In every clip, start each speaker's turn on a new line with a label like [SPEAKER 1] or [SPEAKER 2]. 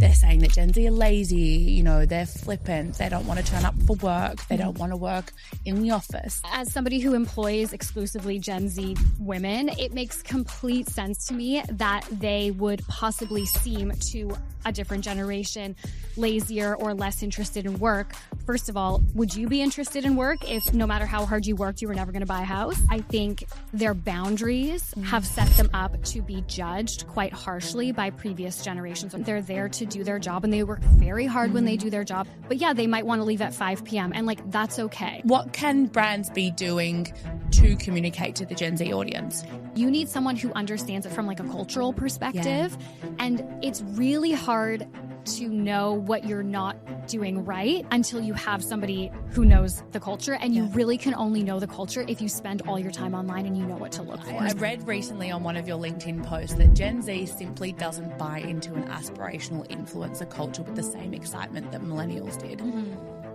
[SPEAKER 1] they're saying that Gen Z are lazy, you know, they're flippant, they don't want to turn up for work, they don't want to work in the office.
[SPEAKER 2] As somebody who employs exclusively Gen Z women, it makes complete sense to me that they would possibly seem to a different generation lazier or less interested in work. First of all, would you be interested in work if no matter how hard you worked, you were never going to buy a house? I think their boundaries have set them up to be judged quite harshly by previous generations. They're there to do their job and they work very hard when they do their job. But yeah, they might want to leave at 5 p.m. and like, that's okay.
[SPEAKER 1] What can brands be doing to communicate to the Gen Z audience?
[SPEAKER 2] You need someone who understands it from like a cultural perspective. And it's really hard to know what you're not doing right until you have somebody who knows the culture. And you really can only know the culture if you spend all your time online and you know what to look for.
[SPEAKER 1] I read recently on one of your LinkedIn posts that Gen Z simply doesn't buy into an aspirational influencer culture with the same excitement that millennials did.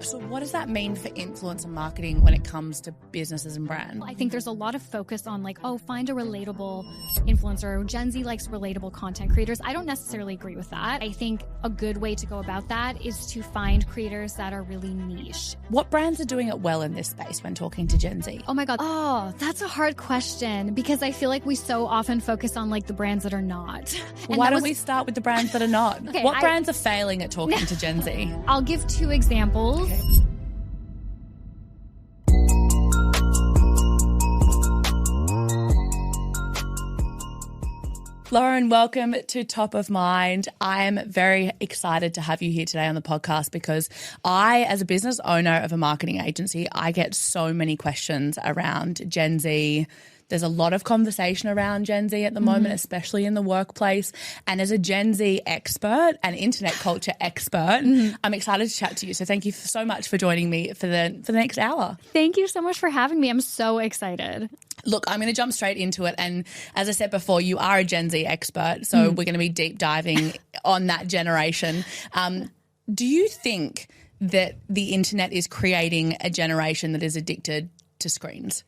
[SPEAKER 1] So what does that mean for influencer marketing when it comes to businesses and brands?
[SPEAKER 2] I think there's a lot of focus on like, oh, find a relatable influencer. Gen Z likes relatable content creators. I don't necessarily agree with that. I think a good way to go about that is to find creators that are really niche.
[SPEAKER 1] What brands are doing it well in this space when talking to Gen Z?
[SPEAKER 2] Oh my God. Oh, that's a hard question because I feel like we so often focus on like the brands that are not.
[SPEAKER 1] Why don't we start with the brands that are not? Okay, what brands are failing at talking to Gen Z?
[SPEAKER 2] I'll give 2 examples. Okay.
[SPEAKER 1] Lauren, welcome to Top of Mind. I am very excited to have you here today on the podcast because I, as a business owner of a marketing agency, I get so many questions around Gen Z. There's a lot of conversation around Gen Z at the moment, especially in the workplace. And as a Gen Z expert and internet culture expert, I'm excited to chat to you. So thank you so much for joining me for the next hour.
[SPEAKER 2] Thank you so much for having me. I'm so excited.
[SPEAKER 1] Look, I'm going to jump straight into it. And as I said before, you are a Gen Z expert. So we're going to be deep diving on that generation. Do you think that the internet is creating a generation that is addicted to screens?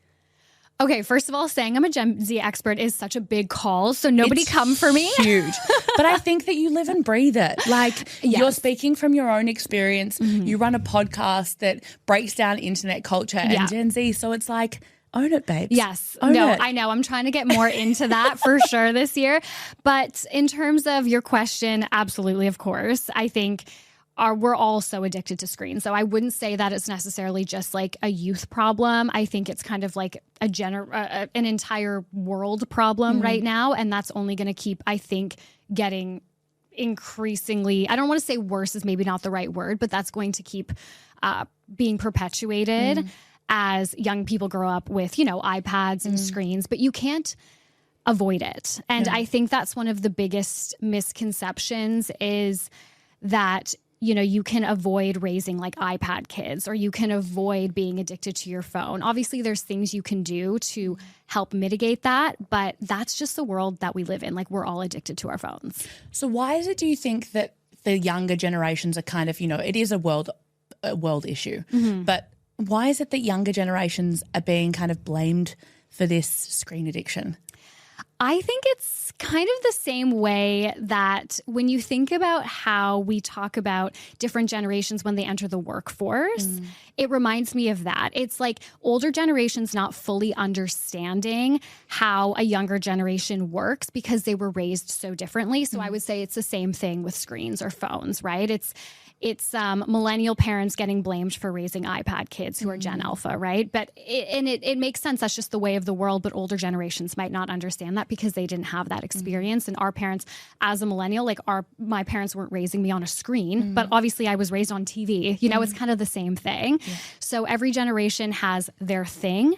[SPEAKER 2] Okay, first of all, saying I'm a Gen Z expert is such a big call, so nobody come for me.
[SPEAKER 1] Huge. But I think that you live and breathe it. Like you're speaking from your own experience. You run a podcast that breaks down internet culture and Gen Z. So it's like, own it, babes.
[SPEAKER 2] Yes.
[SPEAKER 1] Own it.
[SPEAKER 2] I know. I'm trying to get more into that for sure this year. But in terms of your question, absolutely, of course. I think we're all so addicted to screens. So I wouldn't say that it's necessarily just like a youth problem. I think it's kind of like an entire world problem right now. And that's only going to keep, I think, getting increasingly, I don't want to say worse is maybe not the right word, but that's going to keep being perpetuated as young people grow up with, you know, iPads and screens, but you can't avoid it. And I think that's one of the biggest misconceptions is that, you know, you can avoid raising like iPad kids or you can avoid being addicted to your phone. Obviously, there's things you can do to help mitigate that, but that's just the world that we live in. Like we're all addicted to our phones.
[SPEAKER 1] So why is it, do you think, that the younger generations are kind of, you know, it is a world issue, but why is it that younger generations are being kind of blamed for this screen addiction?
[SPEAKER 2] I think it's kind of the same way that when you think about how we talk about different generations when they enter the workforce, it reminds me of that. It's like older generations not fully understanding how a younger generation works because they were raised so differently. So I would say it's the same thing with screens or phones, right? It's millennial parents getting blamed for raising iPad kids who are Gen Alpha, right? But it makes sense. That's just the way of the world. But older generations might not understand that because they didn't have that experience. And our parents, as a millennial, like my parents weren't raising me on a screen, but obviously I was raised on TV. You know, it's kind of the same thing. So every generation has their thing.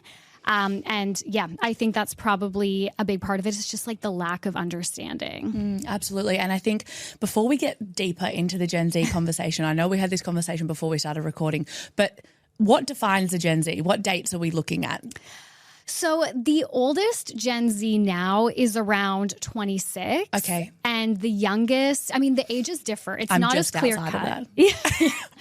[SPEAKER 2] And yeah, I think that's probably a big part of it. It's just like the lack of understanding.
[SPEAKER 1] Absolutely. And I think before we get deeper into the Gen Z conversation, I know we had this conversation before we started recording, but what defines a Gen Z? What dates are we looking at?
[SPEAKER 2] So the oldest Gen Z now is around 26.
[SPEAKER 1] Okay.
[SPEAKER 2] And the youngest, I mean, the ages differ. It's not as clear cut.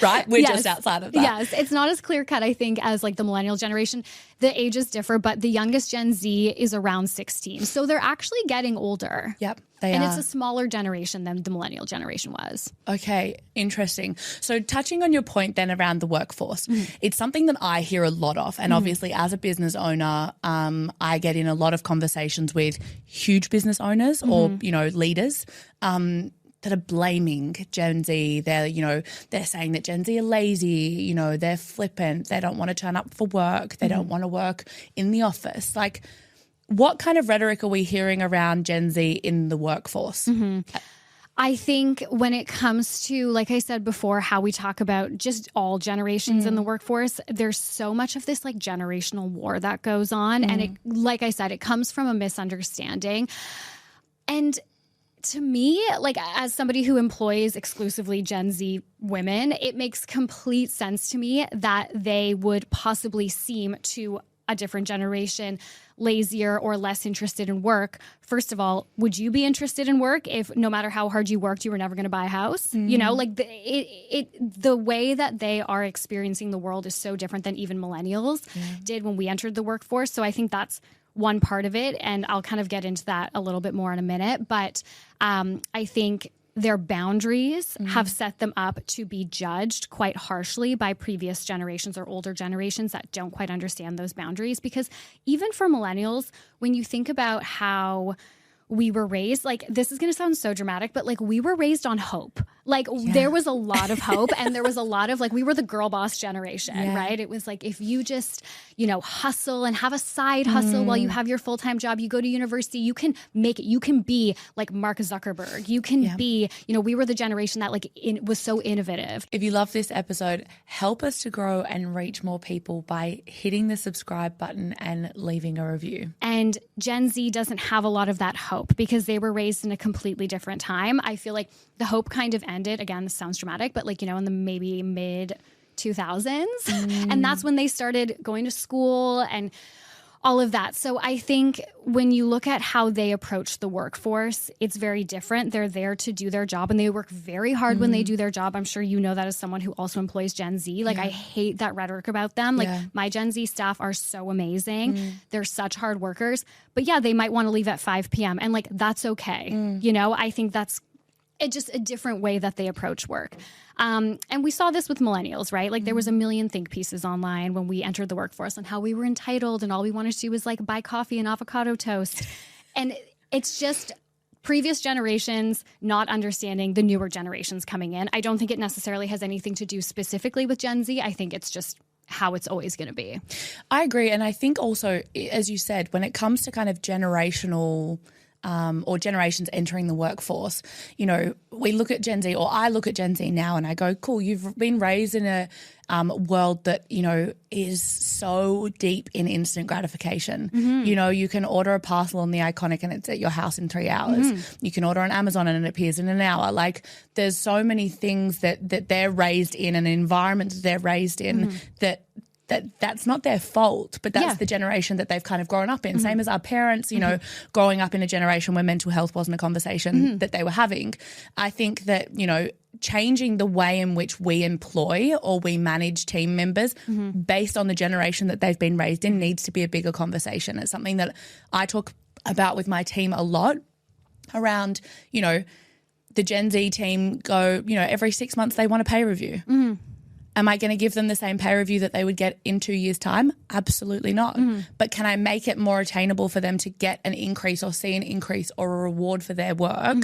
[SPEAKER 1] Right? We're just outside of that.
[SPEAKER 2] Yes. It's not as clear cut, I think, as like the millennial generation. The ages differ, but the youngest Gen Z is around 16. So they're actually getting older.
[SPEAKER 1] Yep.
[SPEAKER 2] It's a smaller generation than the millennial generation was.
[SPEAKER 1] Okay, interesting. So touching on your point then around the workforce, it's something that I hear a lot of. And obviously as a business owner, I get in a lot of conversations with huge business owners or, leaders that are blaming Gen Z. They're saying that Gen Z are lazy, they're flippant, they don't want to turn up for work, they don't want to work in the office. Like, what kind of rhetoric are we hearing around Gen Z in the workforce?
[SPEAKER 2] I think when it comes to, like I said before, how we talk about just all generations in the workforce, there's so much of this like generational war that goes on. And it, like I said, it comes from a misunderstanding. And to me, like as somebody who employs exclusively Gen Z women, it makes complete sense to me that they would possibly seem to a different generation lazier or less interested in work. First of all, would you be interested in work if no matter how hard you worked, you were never going to buy a house? The way that they are experiencing the world is so different than even millennials did when we entered the workforce. So I think that's one part of it. And I'll kind of get into that a little bit more in a minute. But I think their boundaries have set them up to be judged quite harshly by previous generations or older generations that don't quite understand those boundaries. Because even for millennials, when you think about how we were raised, like this is going to sound so dramatic, but like we were raised on hope. Like there was a lot of hope and there was a lot of like, we were the girl boss generation, right? It was like, if you just, hustle and have a side hustle while you have your full-time job, you go to university, you can make it, you can be like Mark Zuckerberg, you can be, we were the generation that like was so innovative.
[SPEAKER 1] If you love this episode, help us to grow and reach more people by hitting the subscribe button and leaving a review.
[SPEAKER 2] And Gen Z doesn't have a lot of that hope because they were raised in a completely different time. I feel like the hope kind of ended. Again, this sounds dramatic, but like, in the maybe mid 2000s. And that's when they started going to school and all of that. So I think when you look at how they approach the workforce, it's very different. They're there to do their job and they work very hard when they do their job. I'm sure you know that as someone who also employs Gen Z. Like I hate that rhetoric about them. Like my Gen Z staff are so amazing. They're such hard workers. But they might want to leave at 5 p.m. and like that's okay. I think that's just a different way that they approach work. And we saw this with millennials, right? Like there was a million think pieces online when we entered the workforce on how we were entitled and all we wanted to do was like buy coffee and avocado toast. And it's just previous generations not understanding the newer generations coming in. I don't think it necessarily has anything to do specifically with Gen Z. I think it's just how it's always going to be.
[SPEAKER 1] I agree. And I think also, as you said, when it comes to kind of generational or generations entering the workforce, we look at Gen Z, or I look at Gen Z now and I go, cool, you've been raised in a world that, is so deep in instant gratification. You can order a parcel on the Iconic and it's at your house in 3 hours. You can order on Amazon and it appears in an hour. Like there's so many things that they're raised in, an environment that they're raised in that's not their fault, but that's the generation that they've kind of grown up in. Same as our parents, growing up in a generation where mental health wasn't a conversation that they were having. I think that, changing the way in which we employ or we manage team members based on the generation that they've been raised in needs to be a bigger conversation. It's something that I talk about with my team a lot around, the Gen Z team go, every 6 months they want a pay review. Am I going to give them the same pay review that they would get in 2 years' time? Absolutely not. But can I make it more attainable for them to get an increase or see an increase or a reward for their work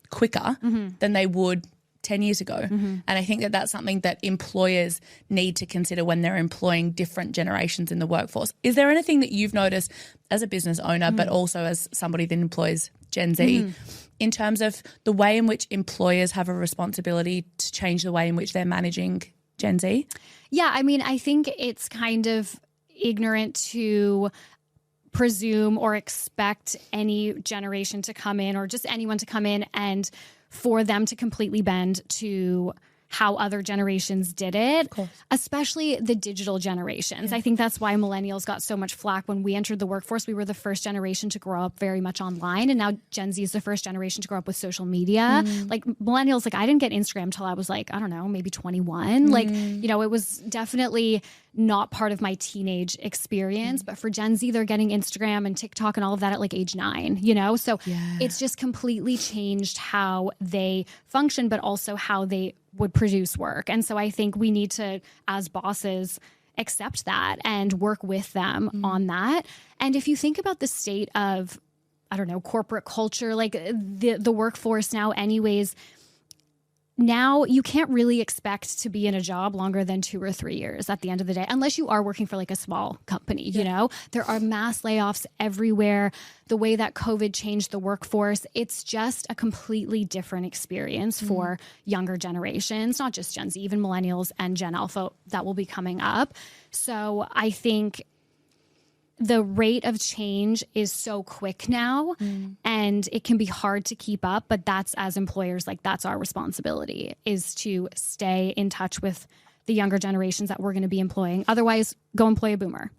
[SPEAKER 1] quicker than they would 10 years ago? And I think that that's something that employers need to consider when they're employing different generations in the workforce. Is there anything that you've noticed as a business owner, but also as somebody that employs Gen Z, in terms of the way in which employers have a responsibility to change the way in which they're managing Gen Z?
[SPEAKER 2] Yeah, I mean, I think it's kind of ignorant to presume or expect any generation to come in or just anyone to come in and for them to completely bend to how other generations did it, especially the digital generations. I think that's why millennials got so much flack when we entered the workforce. We were the first generation to grow up very much online, and now Gen Z is the first generation to grow up with social media. Like millennials, like I didn't get Instagram until I was like, I don't know, maybe 21. Like, you know, it was definitely not part of my teenage experience. But for Gen Z, they're getting Instagram and TikTok and all of that at like age 9, you know? So it's just completely changed how they function, but also how they would produce work. And so I think we need to, as bosses, accept that and work with them on that. And if you think about the state of, I don't know, corporate culture, like the workforce now anyways, now you can't really expect to be in a job longer than 2 or 3 years at the end of the day, unless you are working for like a small company, you know? There are mass layoffs everywhere. The way that COVID changed the workforce, it's just a completely different experience for younger generations, not just Gen Z, even millennials and Gen Alpha that will be coming up. So I think the rate of change is so quick now and it can be hard to keep up, but that's, as employers, like that's our responsibility, is to stay in touch with the younger generations that we're going to be employing. Otherwise, go employ a boomer.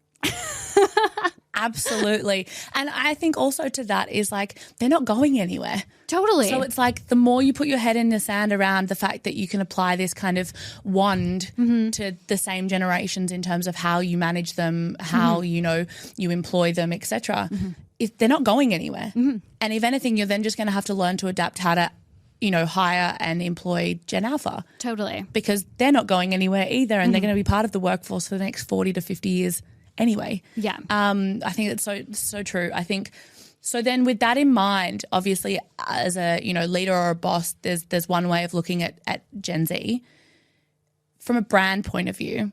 [SPEAKER 1] Absolutely. And I think also to that is like, they're not going anywhere.
[SPEAKER 2] Totally.
[SPEAKER 1] So it's like the more you put your head in the sand around the fact that you can apply this kind of wand to the same generations in terms of how you manage them, how, you know, you employ them, etc. If they're not going anywhere. And if anything, you're then just going to have to learn to adapt how to, you know, hire and employ Gen Alpha. Totally. Because they're not going anywhere either, and they're going to be part of the workforce for the next 40 to 50 years anyway. Yeah. I think that's so true. I think so. Then with that in mind, obviously as a, you know, leader or a boss, there's one way of looking at Gen Z. From a brand point of view,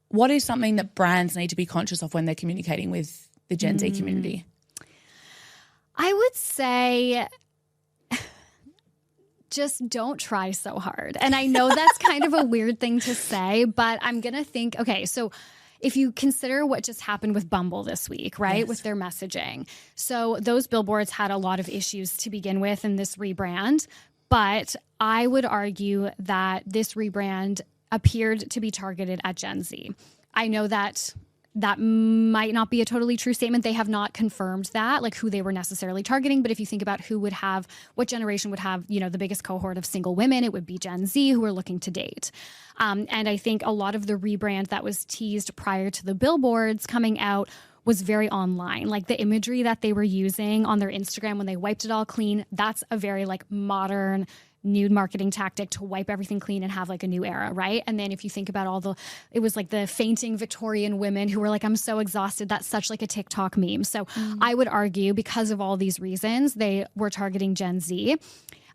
[SPEAKER 1] what is something that brands need to be conscious of when they're communicating with the Gen Z community?
[SPEAKER 2] I would say just don't try so hard. And I know that's kind of a weird thing to say, but I'm going to think, okay, so if you consider what just happened with Bumble this week, right, yes, with their messaging. So those billboards had a lot of issues to begin with in this rebrand, but I would argue that this rebrand appeared to be targeted at Gen Z. I know that might not be a totally true statement. They have not confirmed that, like who they were necessarily targeting. But if you think about what generation would have, you know, the biggest cohort of single women, it would be Gen Z who are looking to date. And I think a lot of the rebrand that was teased prior to the billboards coming out was very online. Like the imagery that they were using on their Instagram when they wiped it all clean, that's a very like modern nude marketing tactic to wipe everything clean and have like a new era, right? And then if you think about it was like the fainting Victorian women who were like, I'm so exhausted. That's such like a TikTok meme. So I would argue because of all these reasons, they were targeting Gen Z.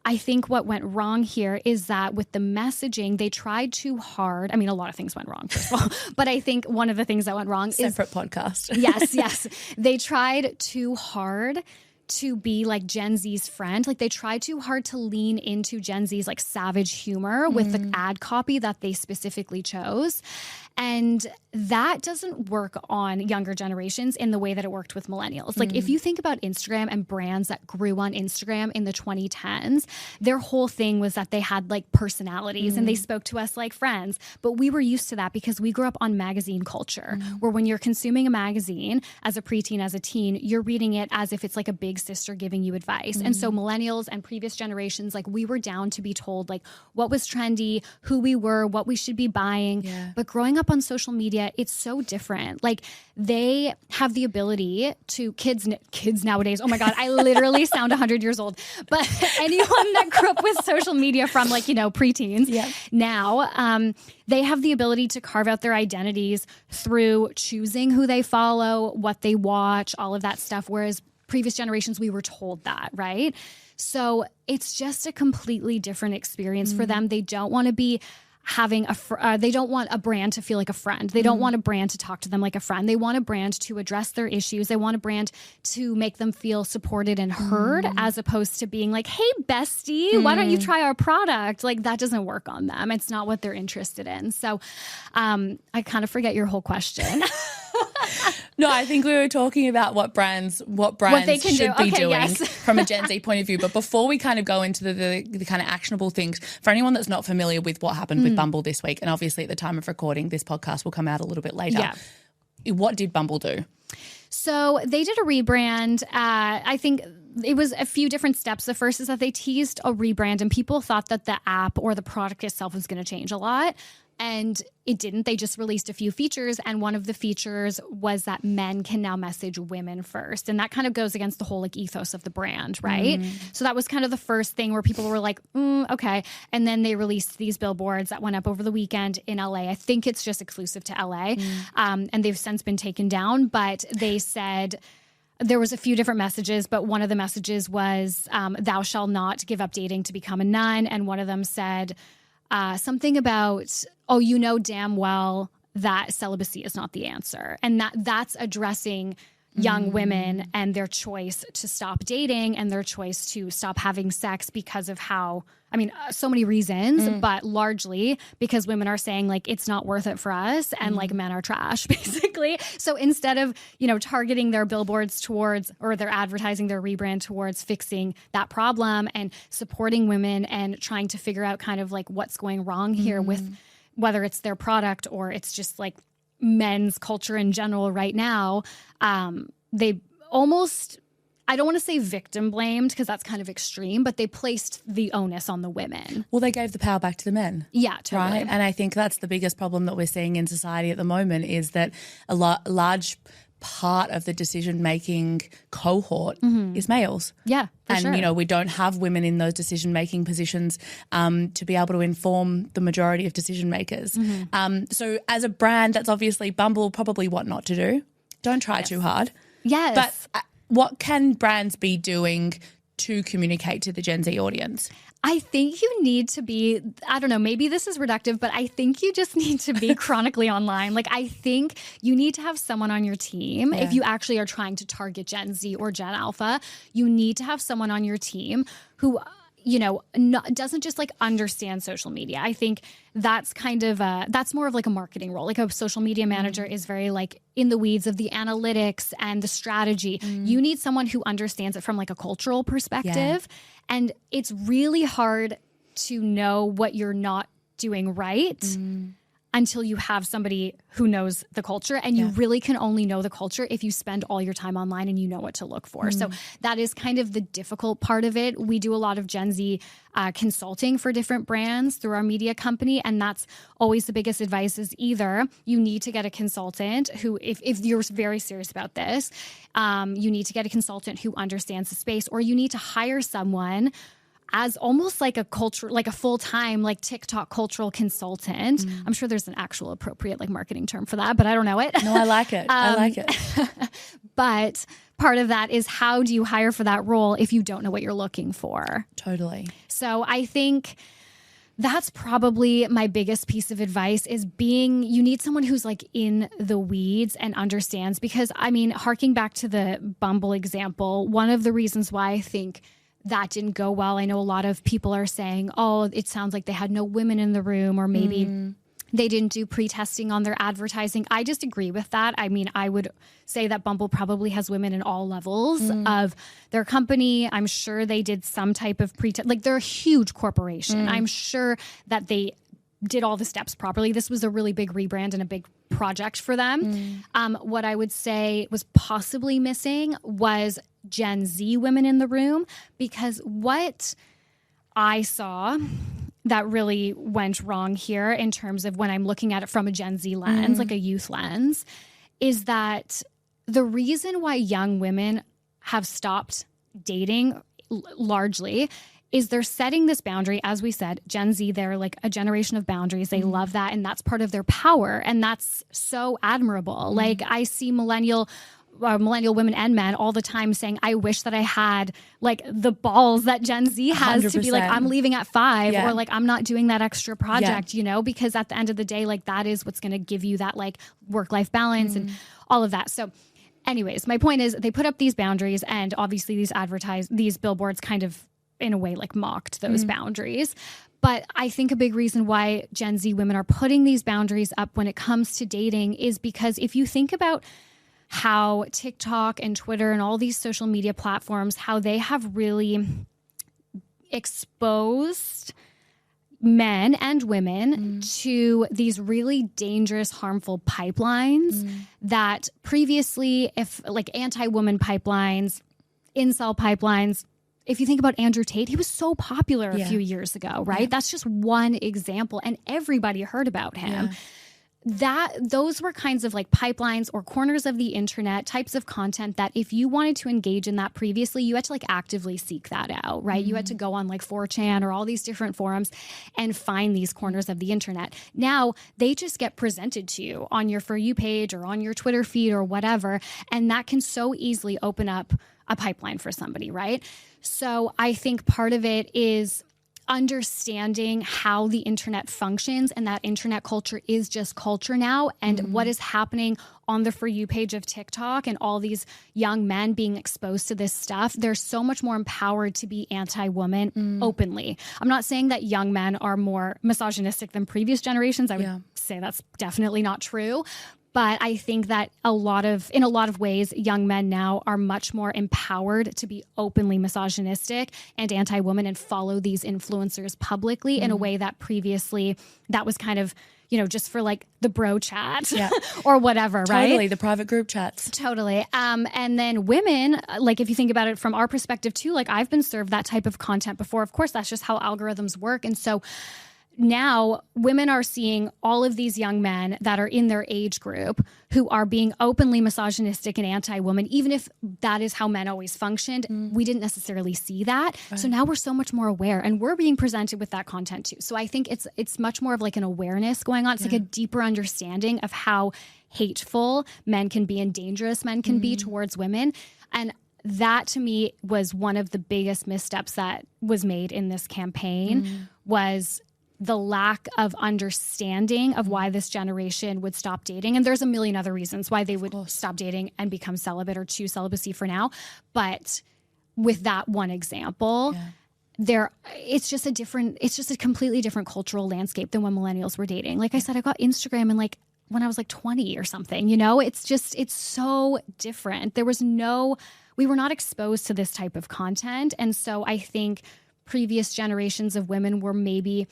[SPEAKER 2] I think what went wrong here is that with the messaging, they tried too hard. I mean, a lot of things went wrong, first of all, but I think one of the things that went wrong
[SPEAKER 1] Separate podcast.
[SPEAKER 2] Yes. They tried too hard to be like Gen Z's friend. Like they tried too hard to lean into Gen Z's like savage humor with the ad copy that they specifically chose. And that doesn't work on younger generations in the way that it worked with millennials. Like if you think about Instagram and brands that grew on Instagram in the 2010s, their whole thing was that they had like personalities and they spoke to us like friends. But we were used to that because we grew up on magazine culture, where when you're consuming a magazine as a preteen, as a teen, you're reading it as if it's like a big sister giving you advice. And so millennials and previous generations, like we were down to be told like what was trendy, who we were, what we should be buying. Yeah. But growing up on social media, it's so different. Like they have the ability to kids nowadays. Oh my God, I literally sound 100 years old. But anyone that grew up with social media from like, you know, preteens now, they have the ability to carve out their identities through choosing who they follow, what they watch, all of that stuff. Whereas previous generations, we were told that, right? So it's just a completely different experience for them. They don't want to be having they don't want a brand to feel like a friend. They don't want a brand to talk to them like a friend. They want a brand to address their issues. They want a brand to make them feel supported and heard, as opposed to being like, hey, bestie, why don't you try our product? Like that doesn't work on them. It's not what they're interested in. So I kind of forget your whole question.
[SPEAKER 1] No, I think we were talking about what brands
[SPEAKER 2] they can
[SPEAKER 1] should be doing
[SPEAKER 2] yes.
[SPEAKER 1] from a Gen Z point of view. But before we kind of go into the kind of actionable things, for anyone that's not familiar with what happened with Bumble this week, and obviously at the time of recording, this podcast will come out a little bit later. Yeah. What did Bumble do?
[SPEAKER 2] So they did a rebrand. I think it was a few different steps. The first is that they teased a rebrand and people thought that the app or the product itself was going to change a lot. And it didn't. They just released a few features. And one of the features was that men can now message women first. And that kind of goes against the whole like ethos of the brand, right? So that was kind of the first thing where people were like, okay. And then they released these billboards that went up over the weekend in LA. I think it's just exclusive to LA. And they've since been taken down. But they said there was a few different messages, but one of the messages was, thou shalt not give up dating to become a nun. And one of them said something about, oh, you know damn well that celibacy is not the answer. And that's addressing young women and their choice to stop dating and their choice to stop having sex because of how, so many reasons, but largely because women are saying like, it's not worth it for us. And like men are trash, basically. So instead of, targeting their billboards towards, or their advertising, their rebrand towards fixing that problem and supporting women and trying to figure out kind of like what's going wrong here with whether it's their product or it's just like men's culture in general right now, they almost, I don't want to say victim blamed because that's kind of extreme, but they placed the onus on the women.
[SPEAKER 1] Well, they gave the power back to the men.
[SPEAKER 2] Yeah, totally.
[SPEAKER 1] Right? And I think that's the biggest problem that we're seeing in society at the moment is that a large part of the decision-making cohort is males.
[SPEAKER 2] Yeah, for
[SPEAKER 1] and,
[SPEAKER 2] sure.
[SPEAKER 1] We don't have women in those decision-making positions to be able to inform the majority of decision makers. So as a brand, that's obviously Bumble probably what not to do. Don't try too hard.
[SPEAKER 2] Yes.
[SPEAKER 1] But what can brands be doing to communicate to the Gen Z audience?
[SPEAKER 2] I think you need to be, I don't know, maybe this is reductive, but I think you just need to be chronically online. Like, I think you need to have someone on your team. If you actually are trying to target Gen Z or Gen Alpha, you need to have someone on your team who, doesn't just like understand social media. I think that's kind of that's more of like a marketing role. Like a social media manager is very like in the weeds of the analytics and the strategy. You need someone who understands it from like a cultural perspective. And it's really hard to know what you're not doing right until you have somebody who knows the culture. And you really can only know the culture if you spend all your time online and you know what to look for. So that is kind of the difficult part of it. We do a lot of Gen Z consulting for different brands through our media company. And that's always the biggest advice is either you need to get a consultant who, if you're very serious about this, you need to get a consultant who understands the space, or you need to hire someone as almost like a culture, like a full-time, like TikTok cultural consultant. I'm sure there's an actual appropriate like marketing term for that, but I don't know it.
[SPEAKER 1] No, I like it. I like it.
[SPEAKER 2] But part of that is how do you hire for that role if you don't know what you're looking for?
[SPEAKER 1] Totally.
[SPEAKER 2] So I think that's probably my biggest piece of advice is you need someone who's like in the weeds and understands, because harking back to the Bumble example, one of the reasons why I think that didn't go well. I know a lot of people are saying, oh, it sounds like they had no women in the room, or maybe they didn't do pre-testing on their advertising. I just agree with that. I would say that Bumble probably has women in all levels of their company. I'm sure they did some type of pre-test. Like, they're a huge corporation. I'm sure that they did all the steps properly. This was a really big rebrand and a big project for them. What I would say was possibly missing was Gen Z women in the room, because what I saw that really went wrong here in terms of when I'm looking at it from a Gen Z lens, like a youth lens, is that the reason why young women have stopped dating largely is they're setting this boundary. As we said, Gen Z, they're like a generation of boundaries. They love that. And that's part of their power. And that's so admirable. Like, I see millennial women and men all the time saying, I wish that I had like the balls that Gen Z has 100%. To be like, I'm leaving at 5 or like, I'm not doing that extra project, because at the end of the day, like, that is what's going to give you that like work-life balance and all of that. So anyways, my point is they put up these boundaries, and obviously these billboards kind of in a way like mocked those boundaries. But I think a big reason why Gen Z women are putting these boundaries up when it comes to dating is because if you think about how TikTok and Twitter and all these social media platforms, how they have really exposed men and women to these really dangerous, harmful pipelines that previously, if like anti-woman pipelines, incel pipelines, if you think about Andrew Tate, he was so popular a few years ago, right? Yeah. That's just one example, and everybody heard about him. Those were kinds of like pipelines or corners of the internet, types of content that if you wanted to engage in that previously, you had to like actively seek that out, right? You had to go on like 4chan or all these different forums and find these corners of the internet. Now they just get presented to you on your For You page or on your Twitter feed or whatever. And that can so easily open up a pipeline for somebody, right? So I think part of it is understanding how the internet functions, and that internet culture is just culture now, and what is happening on the For You page of TikTok and all these young men being exposed to this stuff. They're so much more empowered to be anti-woman openly. I'm not saying that young men are more misogynistic than previous generations. I would say that's definitely not true. But I think that in a lot of ways, young men now are much more empowered to be openly misogynistic and anti-woman and follow these influencers publicly in a way that previously that was kind of, just for like the bro chat or whatever, right?
[SPEAKER 1] Totally, the private group chats.
[SPEAKER 2] Totally. And then women, like if you think about it from our perspective too, like I've been served that type of content before. Of course, that's just how algorithms work. And so now women are seeing all of these young men that are in their age group who are being openly misogynistic and anti-woman, even if that is how men always functioned. We didn't necessarily see that. Right. So now we're so much more aware, and we're being presented with that content too. So I think it's much more of like an awareness going on. It's like a deeper understanding of how hateful men can be and dangerous men can be towards women. And that to me was one of the biggest missteps that was made in this campaign was the lack of understanding of why this generation would stop dating. And there's a million other reasons why they would stop dating and become celibate or choose celibacy for now. But with that one example, it's just a completely different cultural landscape than when millennials were dating. Like I said, I got Instagram and like when I was like 20 or something, it's so different. We were not exposed to this type of content. And so I think previous generations of women were maybe,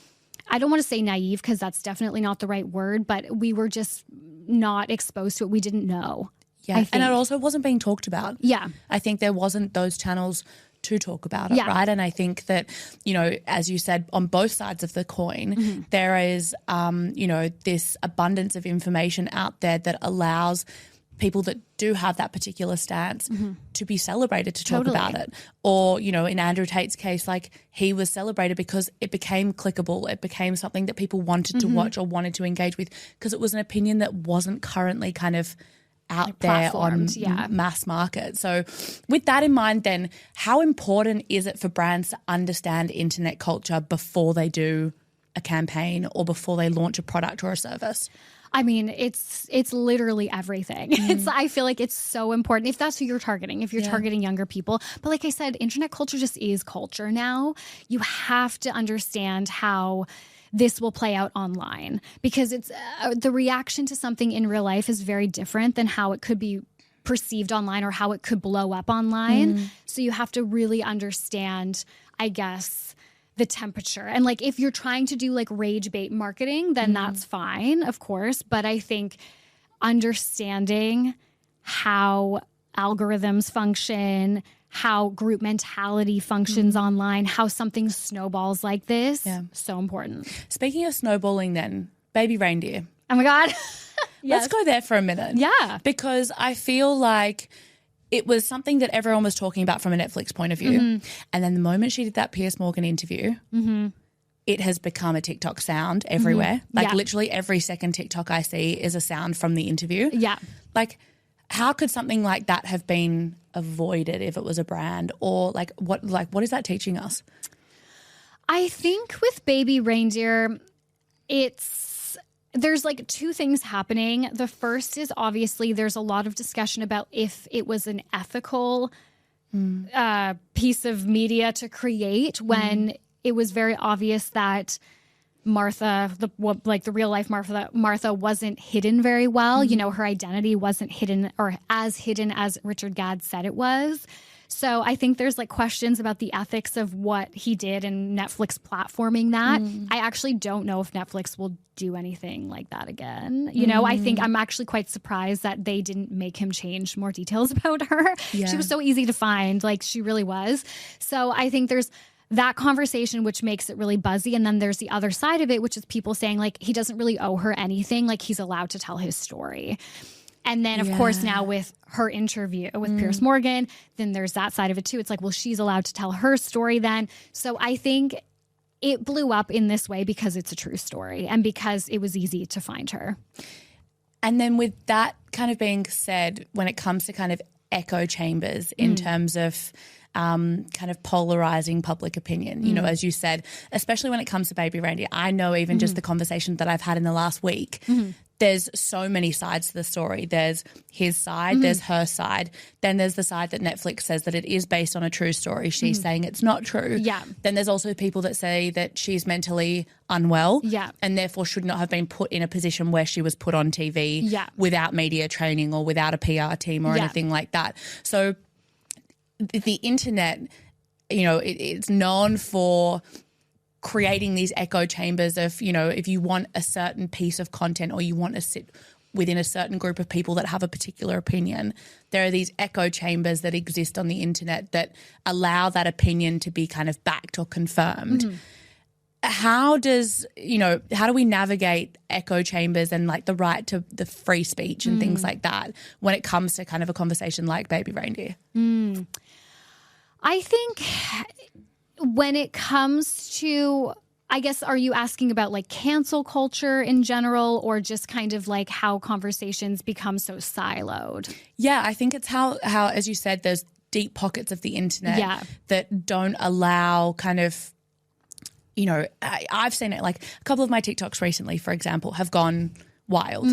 [SPEAKER 2] I don't want to say naive because that's definitely not the right word, but we were just not exposed to it. We didn't know.
[SPEAKER 1] Yeah, and it also wasn't being talked about.
[SPEAKER 2] Yeah.
[SPEAKER 1] I think there wasn't those channels to talk about it, right? And I think that, as you said, on both sides of the coin, there is, this abundance of information out there that allows people that do have that particular stance to be celebrated, to talk about it. Or, in Andrew Tate's case, like he was celebrated because it became clickable. It became something that people wanted to watch or wanted to engage with because it was an opinion that wasn't currently kind of out there on mass market. So with that in mind then, how important is it for brands to understand internet culture before they do a campaign or before they launch a product or a service?
[SPEAKER 2] I mean, it's literally everything. I feel like it's so important if that's who you're targeting, if you're targeting younger people. But like I said, internet culture just is culture now. You have to understand how this will play out online because it's the reaction to something in real life is very different than how it could be perceived online or how it could blow up online. So you have to really understand, I guess, the temperature. And like if you're trying to do like rage bait marketing, then that's fine, of course. But I think understanding how algorithms function, how group mentality functions online, how something snowballs like this, so important.
[SPEAKER 1] Speaking of snowballing then, baby reindeer.
[SPEAKER 2] Oh my God.
[SPEAKER 1] Let's go there for a minute.
[SPEAKER 2] Yeah.
[SPEAKER 1] Because I feel like it was something that everyone was talking about from a Netflix point of view. And then the moment she did that Piers Morgan interview, it has become a TikTok sound everywhere. Like literally every second TikTok I see is a sound from the interview.
[SPEAKER 2] Yeah.
[SPEAKER 1] Like how could something like that have been avoided if it was a brand? Or what is that teaching us?
[SPEAKER 2] I think with baby reindeer, there's like two things happening. The first is obviously there's a lot of discussion about if it was an ethical piece of media to create when it was very obvious that Martha, the real life Martha wasn't hidden very well. You know, her identity wasn't hidden or as hidden as Richard Gadd said it was. So I think there's like questions about the ethics of what he did and Netflix platforming that. I actually don't know if Netflix will do anything like that again. You know, I think I'm actually quite surprised that they didn't make him change more details about her. Yeah. She was so easy to find, like she really was. So I think there's that conversation, which makes it really buzzy. And then there's the other side of it, which is people saying like he doesn't really owe her anything. Like he's allowed to tell his story. And then, of course, now with her interview with Piers Morgan, then there's that side of it too. It's like, well, she's allowed to tell her story then. So I think it blew up in this way because it's a true story and because it was easy to find her.
[SPEAKER 1] And then with that kind of being said, when it comes to kind of echo chambers in terms of kind of polarizing public opinion, you know, as you said, especially when it comes to Baby Randy, I know even just the conversation that I've had in the last week, there's so many sides to the story. There's his side, there's her side. Then there's the side that Netflix says that it is based on a true story. She's saying it's not true. Yeah. Then there's also people that say that she's mentally unwell and therefore should not have been put in a position where she was put on TV without media training or without a PR team or anything like that. So the internet, you know, it's known for creating these echo chambers of, you know, if you want a certain piece of content or you want to sit within a certain group of people that have a particular opinion, there are these echo chambers that exist on the internet that allow that opinion to be kind of backed or confirmed. How do we navigate echo chambers and like the right to the free speech and things like that when it comes to kind of a conversation like Baby Reindeer?
[SPEAKER 2] I think when it comes to, I guess, are you asking about like cancel culture in general or just kind of like how conversations become so siloed? Yeah,
[SPEAKER 1] I think it's how as you said, there's deep pockets of the internet that don't allow kind of, you know, I've seen it like a couple of my TikToks recently, for example, have gone wild.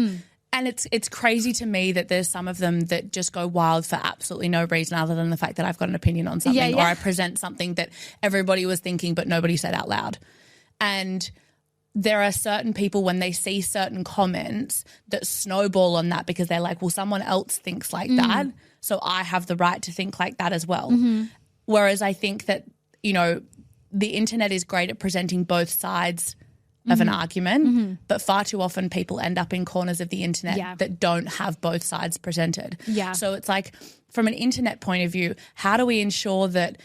[SPEAKER 1] And it's crazy to me that there's some of them that just go wild for absolutely no reason other than the fact that I've got an opinion on something or I present something that everybody was thinking but nobody said out loud. And there are certain people when they see certain comments that snowball on that because they're like, well, someone else thinks like that, so I have the right to think like that as well. Whereas I think that, you know, the internet is great at presenting both sides of an argument, but far too often people end up in corners of the internet that don't have both sides presented. So it's like from an internet point of view, how do we ensure that,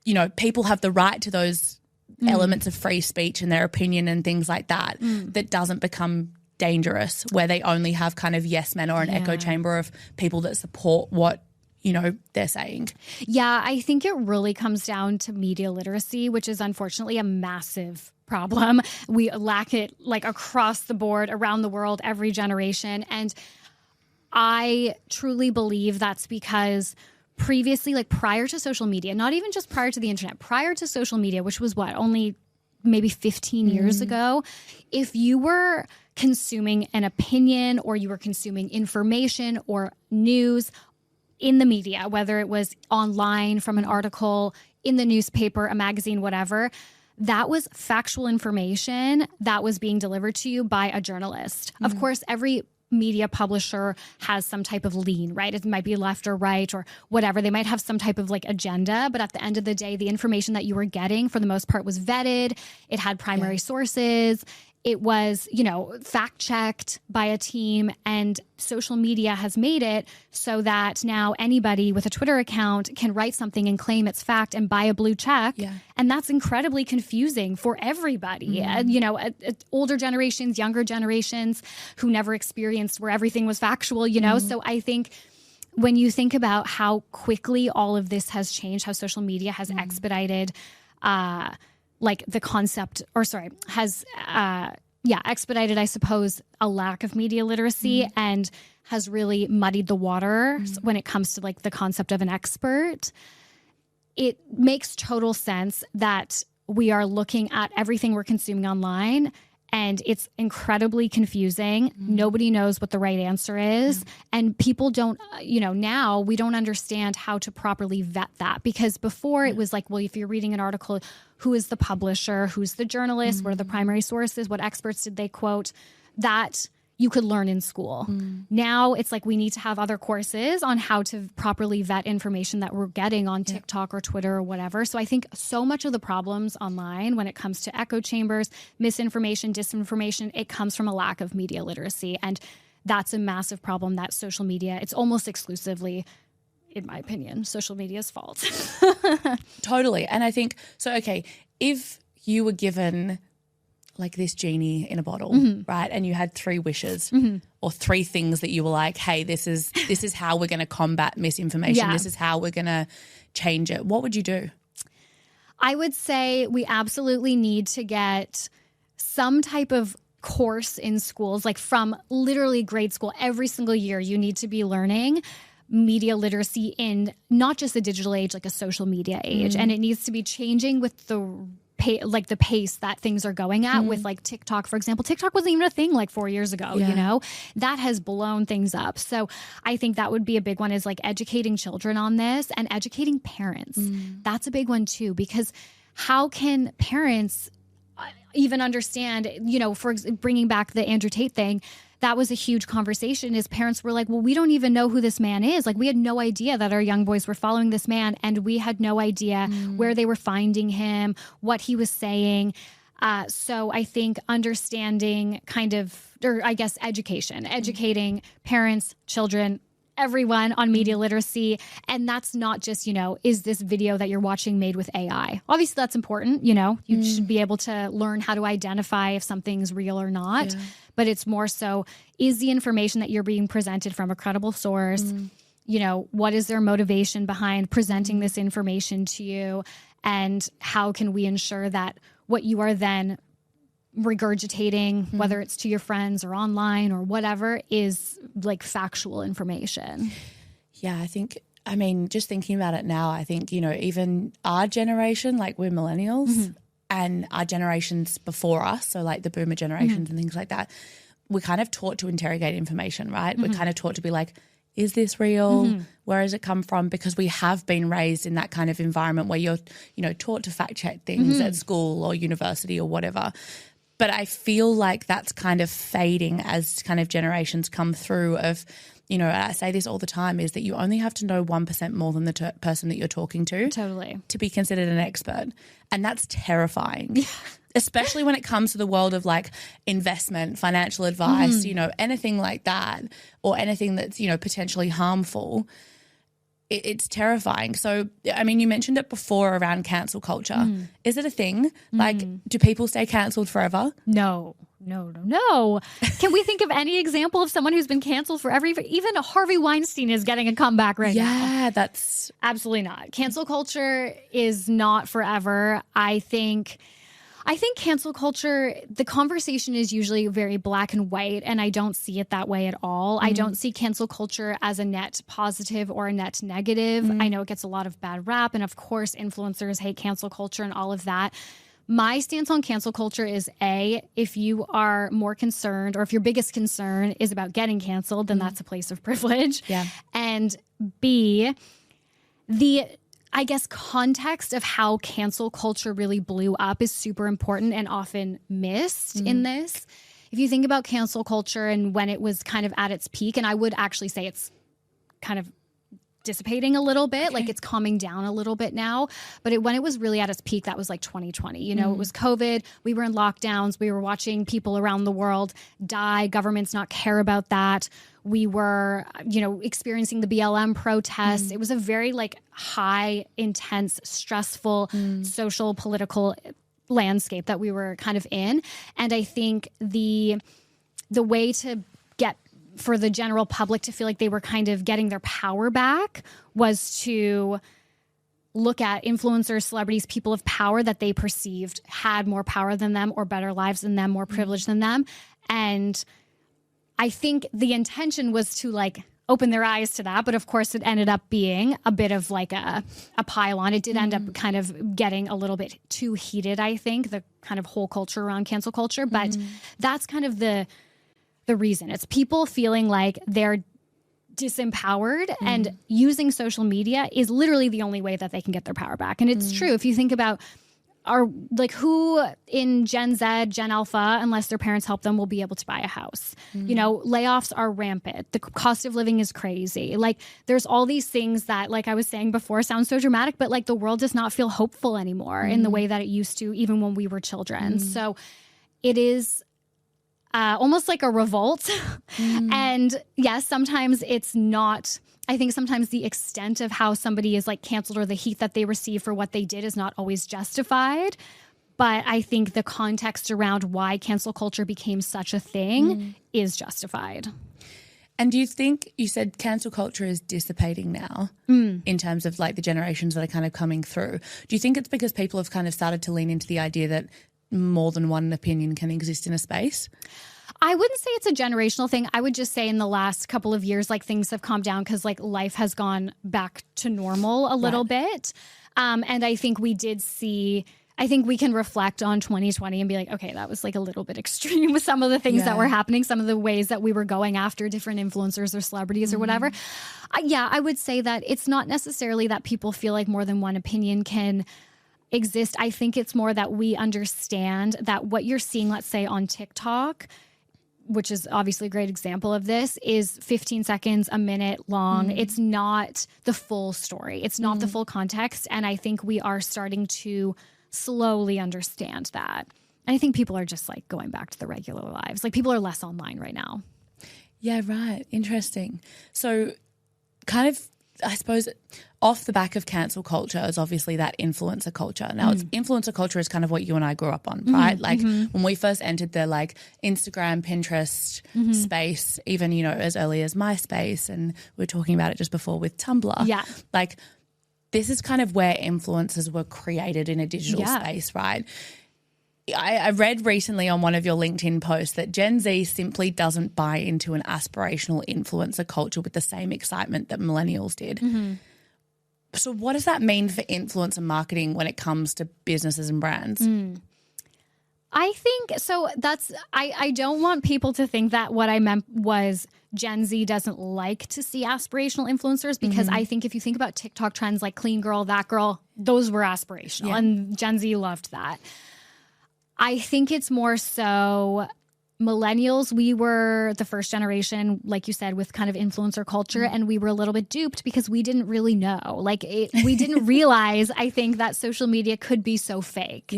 [SPEAKER 1] you know, people have the right to those elements of free speech and their opinion and things like that, that doesn't become dangerous where they only have kind of yes men or an echo chamber of people that support what, you know, they're saying.
[SPEAKER 2] Yeah, I think it really comes down to media literacy, which is unfortunately a massive problem. We lack it like across the board, around the world, every generation. And I truly believe that's because previously, like prior to social media, not even just prior to the internet, prior to social media, which was what, only maybe 15 years ago, if you were consuming an opinion or you were consuming information or news in the media, whether it was online from an article, in the newspaper, a magazine, whatever, that was factual information that was being delivered to you by a journalist. Of course, every media publisher has some type of lean, right? It might be left or right or whatever. They might have some type of like agenda, but at the end of the day, the information that you were getting for the most part was vetted. It had primary sources. It was, you know, fact checked by a team, and social media has made it so that now anybody with a Twitter account can write something and claim it's fact and buy a blue check. And that's incredibly confusing for everybody. You know, older generations, younger generations who never experienced where everything was factual, you know? So I think when you think about how quickly all of this has changed, how social media has expedited, like the concept, or sorry, has, expedited, I suppose, a lack of media literacy and has really muddied the water when it comes to like the concept of an expert. It makes total sense that we are looking at everything we're consuming online And it's incredibly confusing. Nobody knows what the right answer is. And people don't, now we don't understand how to properly vet that. Because before it was like, well, if you're reading an article, who is the publisher? Who's the journalist? What are the primary sources? What experts did they quote? That you could learn in school. Now it's like we need to have other courses on how to properly vet information that we're getting on TikTok or Twitter or whatever. So I think so much of the problems online when it comes to echo chambers, misinformation, disinformation, it comes from a lack of media literacy. And that's a massive problem that social media, it's almost exclusively, in my opinion, social media's fault.
[SPEAKER 1] Totally. And I think, so, okay, if you were given like this genie in a bottle, right? And you had 3 wishes or 3 things that you were like, hey, this is how we're going to combat misinformation. This is how we're going to change it. What would you do?
[SPEAKER 2] I would say we absolutely need to get some type of course in schools, like from literally grade school. Every single year you need to be learning media literacy in not just the digital age, like a social media age. And it needs to be changing with the pace that things are going at with like TikTok, for example. TikTok wasn't even a thing like 4 years ago, that has blown things up. So I think that would be a big one, is like educating children on this and educating parents. That's a big one too, because how can parents even understand, for bringing back the Andrew Tate thing, that was a huge conversation. Is parents were like, well, we don't even know who this man is. Like, we had no idea that our young boys were following this man, and we had no idea where they were finding him, what he was saying. So I think understanding educating parents, children, everyone on media literacy. And that's not just, is this video that you're watching made with AI? Obviously, that's important. You should be able to learn how to identify if something's real or not. Yeah. But it's more so, is the information that you're being presented from a credible source? What is their motivation behind presenting this information to you? And how can we ensure that what you are then regurgitating, whether it's to your friends or online or whatever, is like factual information?
[SPEAKER 1] Yeah, just thinking about it now, I think, even our generation, like we're millennials, and our generations before us, so like the boomer generations and things like that, we're kind of taught to interrogate information, right? We're kind of taught to be like, is this real? Where does it come from? Because we have been raised in that kind of environment where you're, taught to fact check things at school or university or whatever. But I feel like that's kind of fading as kind of generations come through of, I say this all the time, is that you only have to know 1% more than the person that you're talking to. Totally. To be considered an expert. And that's terrifying. Yeah. Especially when it comes to the world of like investment, financial advice, anything like that, or anything that's, potentially harmful. It's terrifying. So, you mentioned it before around cancel culture. Is it a thing? Like, do people stay cancelled forever?
[SPEAKER 2] No. Can we think of any example of someone who's been canceled forever? Even Harvey Weinstein is getting a comeback right now.
[SPEAKER 1] Yeah, that's...
[SPEAKER 2] Absolutely not. Cancel culture is not forever. I think cancel culture, the conversation is usually very black and white, and I don't see it that way at all. I don't see cancel culture as a net positive or a net negative. I know it gets a lot of bad rap, and of course influencers hate cancel culture and all of that. My stance on cancel culture is A, if you are more concerned, or if your biggest concern is about getting canceled, then that's a place of privilege. Yeah. And B, I guess context of how cancel culture really blew up is super important and often missed in this. If you think about cancel culture and when it was kind of at its peak, and I would actually say it's kind of dissipating a little bit, like it's calming down a little bit now. But when it was really at its peak, that was like 2020. It was COVID. We were in lockdowns. We were watching people around the world die. Governments not care about that. We were, experiencing the BLM protests. It was a very like high, intense, stressful social, political landscape that we were kind of in. And I think the way to get for the general public to feel like they were kind of getting their power back was to look at influencers, celebrities, people of power that they perceived had more power than them or better lives than them, more privilege than them. And I think the intention was to like, opened their eyes to that. But of course, it ended up being a bit of like a pile-on. It did end up kind of getting a little bit too heated, I think, the kind of whole culture around cancel culture. But that's kind of the reason. It's people feeling like they're disempowered and using social media is literally the only way that they can get their power back. And it's true. If you think about who in Gen Z, Gen Alpha, unless their parents help them, will be able to buy a house. You know, layoffs are rampant. The cost of living is crazy. Like there's all these things that, like I was saying before, sounds so dramatic, but like the world does not feel hopeful anymore in the way that it used to, even when we were children. So it is almost like a revolt. And yes, sometimes it's not, I think sometimes the extent of how somebody is like canceled or the heat that they receive for what they did is not always justified. But I think the context around why cancel culture became such a thing is justified.
[SPEAKER 1] And do you think, you said cancel culture is dissipating now in terms of like the generations that are kind of coming through. Do you think it's because people have kind of started to lean into the idea that more than one opinion can exist in a space?
[SPEAKER 2] I wouldn't say it's a generational thing. I would just say in the last couple of years, like things have calmed down because like life has gone back to normal a little bit. And I think we did see, I think we can reflect on 2020 and be like, okay, that was like a little bit extreme with some of the things that were happening, some of the ways that we were going after different influencers or celebrities or whatever. I would say that it's not necessarily that people feel like more than one opinion can exist. I think it's more that we understand that what you're seeing, let's say on TikTok, which is obviously a great example of this, is 15 seconds, a minute long. It's not the full story. It's not the full context. And I think we are starting to slowly understand that. And I think people are just like going back to the regular lives. Like people are less online right now.
[SPEAKER 1] Yeah, right. Interesting. So kind of, I suppose, off the back of cancel culture is obviously that influencer culture. Now, it's influencer culture is kind of what you and I grew up on, right? Like when we first entered the like Instagram, Pinterest space, even, you know, as early as MySpace, and we were talking about it just before with Tumblr.
[SPEAKER 2] Yeah.
[SPEAKER 1] Like this is kind of where influencers were created in a digital space, right? I read recently on one of your LinkedIn posts that Gen Z simply doesn't buy into an aspirational influencer culture with the same excitement that millennials did. So what does that mean for influencer marketing when it comes to businesses and brands?
[SPEAKER 2] I think so. I don't want people to think that what I meant was Gen Z doesn't like to see aspirational influencers, because I think if you think about TikTok trends like clean girl, that girl, those were aspirational and Gen Z loved that. I think it's more so millennials, we were the first generation, like you said, with kind of influencer culture, and we were a little bit duped because we didn't really know. Like we didn't realize, I think, that social media could be so fake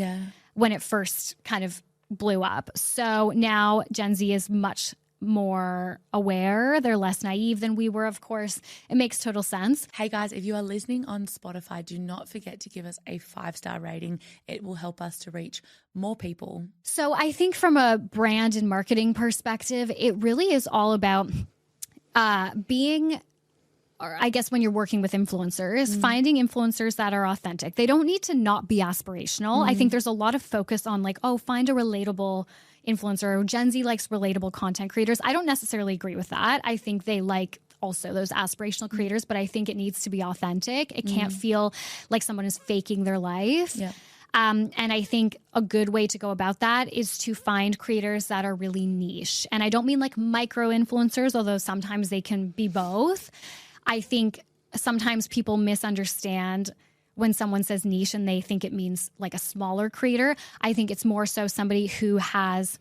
[SPEAKER 2] when it first kind of blew up. So now Gen Z is much more aware. They're less naive than we were, of course. It makes total sense.
[SPEAKER 1] Hey guys, if you are listening on Spotify, do not forget to give us a 5-star rating. It will help us to reach more people.
[SPEAKER 2] So I think from a brand and marketing perspective, it really is all about being, or I guess when you're working with influencers, finding influencers that are authentic. They don't need to not be aspirational. I think there's a lot of focus on like, oh, find a relatable influencer. Gen Z likes relatable content creators. I don't necessarily agree with that. I think they like also those aspirational creators, but I think it needs to be authentic. It can't feel like someone is faking their life. Yeah. And I think a good way to go about that is to find creators that are really niche. And I don't mean like micro influencers, although sometimes they can be both. I think sometimes people misunderstand when someone says niche and they think it means like a smaller creator. I think it's more so somebody who has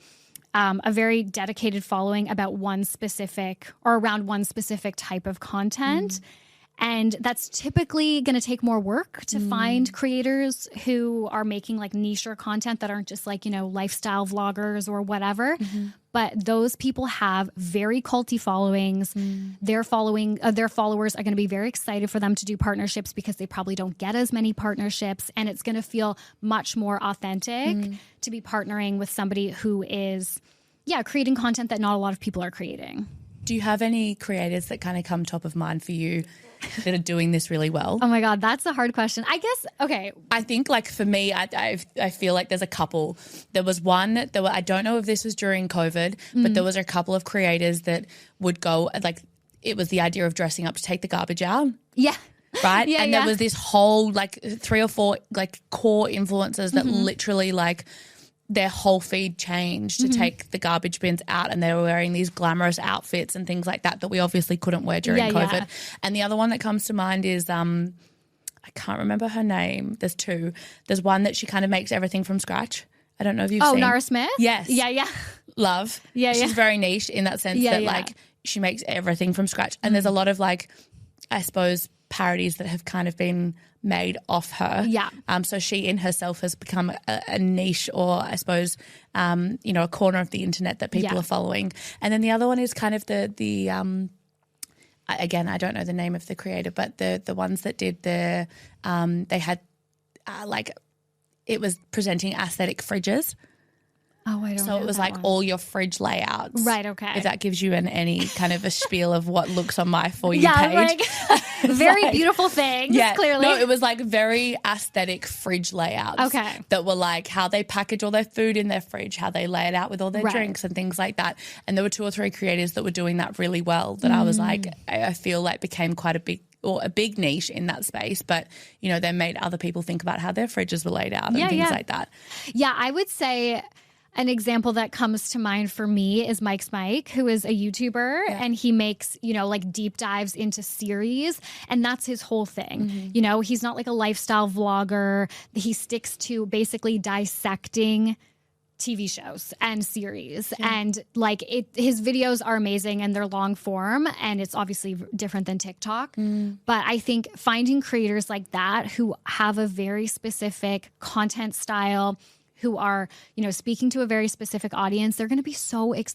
[SPEAKER 2] a very dedicated following about one specific or around one specific type of content. And that's typically going to take more work to find creators who are making like niche content that aren't just like, you know, lifestyle vloggers or whatever. But those people have very culty followings. Their followers are going to be very excited for them to do partnerships because they probably don't get as many partnerships. And it's going to feel much more authentic to be partnering with somebody who is, creating content that not a lot of people are creating.
[SPEAKER 1] Do you have any creators that kind of come top of mind for you that are doing this really well?
[SPEAKER 2] Oh my God, that's a hard question. I guess, okay.
[SPEAKER 1] I think like for me, I feel like there's a couple. There was one that I don't know if this was during COVID, but there was a couple of creators that would go like it was the idea of dressing up to take the garbage out.
[SPEAKER 2] Yeah.
[SPEAKER 1] Right.
[SPEAKER 2] Yeah,
[SPEAKER 1] and there was this whole like 3 or 4 like core influencers that literally like their whole feed changed to take the garbage bins out, and they were wearing these glamorous outfits and things like that we obviously couldn't wear during COVID.
[SPEAKER 2] Yeah.
[SPEAKER 1] And the other one that comes to mind is I can't remember her name. There's 2. There's one that she kind of makes everything from scratch. I don't know if you've seen.
[SPEAKER 2] Nara Smith?
[SPEAKER 1] Yes.
[SPEAKER 2] Yeah.
[SPEAKER 1] Love.
[SPEAKER 2] Yeah,
[SPEAKER 1] She's very niche in that sense that like she makes everything from scratch. And there's a lot of like, I suppose, parodies that have kind of been made off her.
[SPEAKER 2] Yeah.
[SPEAKER 1] So she in herself has become a niche, or I suppose, a corner of the internet that people are following. And then the other one is kind of the again, I don't know the name of the creator, but the ones that did they had like it was presenting aesthetic fridges.
[SPEAKER 2] Oh, I don't know.
[SPEAKER 1] So it was like all your fridge layouts.
[SPEAKER 2] Right, okay.
[SPEAKER 1] If that gives you any kind of a spiel of what looks on my For You
[SPEAKER 2] yeah,
[SPEAKER 1] page.
[SPEAKER 2] like very beautiful things, clearly.
[SPEAKER 1] No, it was like very aesthetic fridge layouts.
[SPEAKER 2] Okay.
[SPEAKER 1] That were like how they package all their food in their fridge, how they lay it out with all their drinks and things like that. And there were 2 or 3 creators that were doing that really well that I was like, I feel like became quite a big niche in that space, but they made other people think about how their fridges were laid out and things like that.
[SPEAKER 2] Yeah, I would say an example that comes to mind for me is Mike's Mike, who is a YouTuber and he makes, like deep dives into series, and that's his whole thing. He's not like a lifestyle vlogger. He sticks to basically dissecting TV shows and series, and like his videos are amazing and they're long form, and it's obviously different than TikTok. But I think finding creators like that who have a very specific content style, who are, speaking to a very specific audience, they're going to be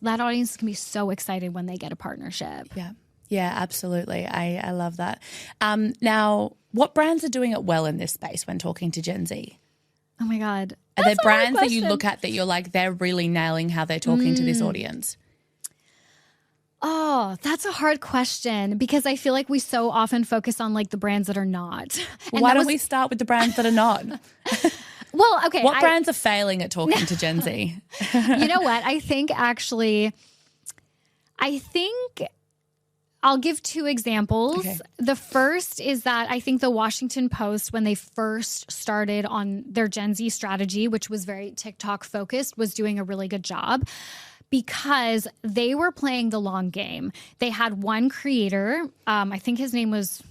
[SPEAKER 2] that audience is going to be so excited when they get a partnership.
[SPEAKER 1] Yeah. Yeah, absolutely. I love that. Now, what brands are doing it well in this space when talking to Gen Z?
[SPEAKER 2] Oh my God.
[SPEAKER 1] Are there brands that you look at that you're like, they're really nailing how they're talking to this audience?
[SPEAKER 2] Oh, that's a hard question, because I feel like we so often focus on like the brands that are not.
[SPEAKER 1] Why don't we start with the brands that are not?
[SPEAKER 2] Well, okay.
[SPEAKER 1] What brands are failing at talking to Gen Z?
[SPEAKER 2] You know what? I think I'll give 2 examples. Okay. The first is that I think the Washington Post, when they first started on their Gen Z strategy, which was very TikTok focused, was doing a really good job, because they were playing the long game. They had one creator, I think his name was,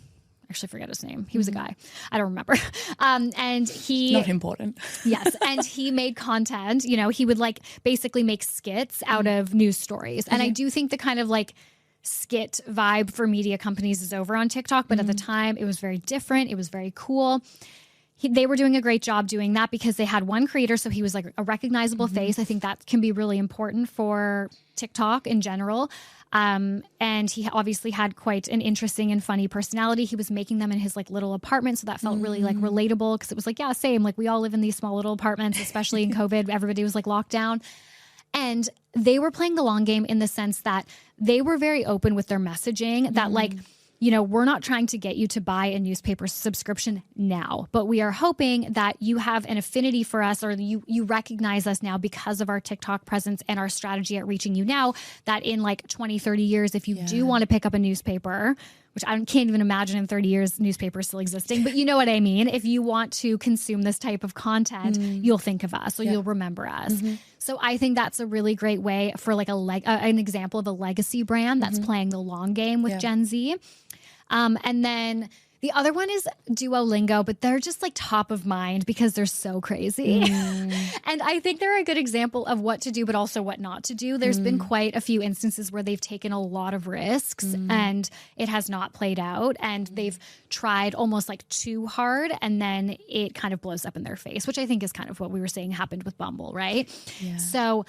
[SPEAKER 2] actually forget his name. He was a guy. I don't remember. And he...
[SPEAKER 1] Not important.
[SPEAKER 2] Yes. And he made content. He would like basically make skits out of news stories. And I do think the kind of like skit vibe for media companies is over on TikTok. But at the time, it was very different. It was very cool. They were doing a great job doing that because they had one creator. So he was like a recognizable face. I think that can be really important for TikTok in general. And he obviously had quite an interesting and funny personality. He was making them in his like little apartment. So that felt really like relatable, because it was like, yeah, same. Like we all live in these small little apartments, especially in COVID. Everybody was like locked down. And they were playing the long game in the sense that they were very open with their messaging, that like, we're not trying to get you to buy a newspaper subscription now, but we are hoping that you have an affinity for us, or you recognize us now because of our TikTok presence and our strategy at reaching you now, that in like 20, 30 years, if you do want to pick up a newspaper, which I can't even imagine in 30 years newspapers still existing, but you know what I mean? If you want to consume this type of content, you'll think of us, or you'll remember us. So I think that's a really great way for like an example of a legacy brand that's playing the long game with Gen Z. And then the other one is Duolingo, but they're just like top of mind because they're so crazy. And I think they're a good example of what to do, but also what not to do. There's been quite a few instances where they've taken a lot of risks and it has not played out. And they've tried almost like too hard, and then it kind of blows up in their face, which I think is kind of what we were saying happened with Bumble, right? Yeah. So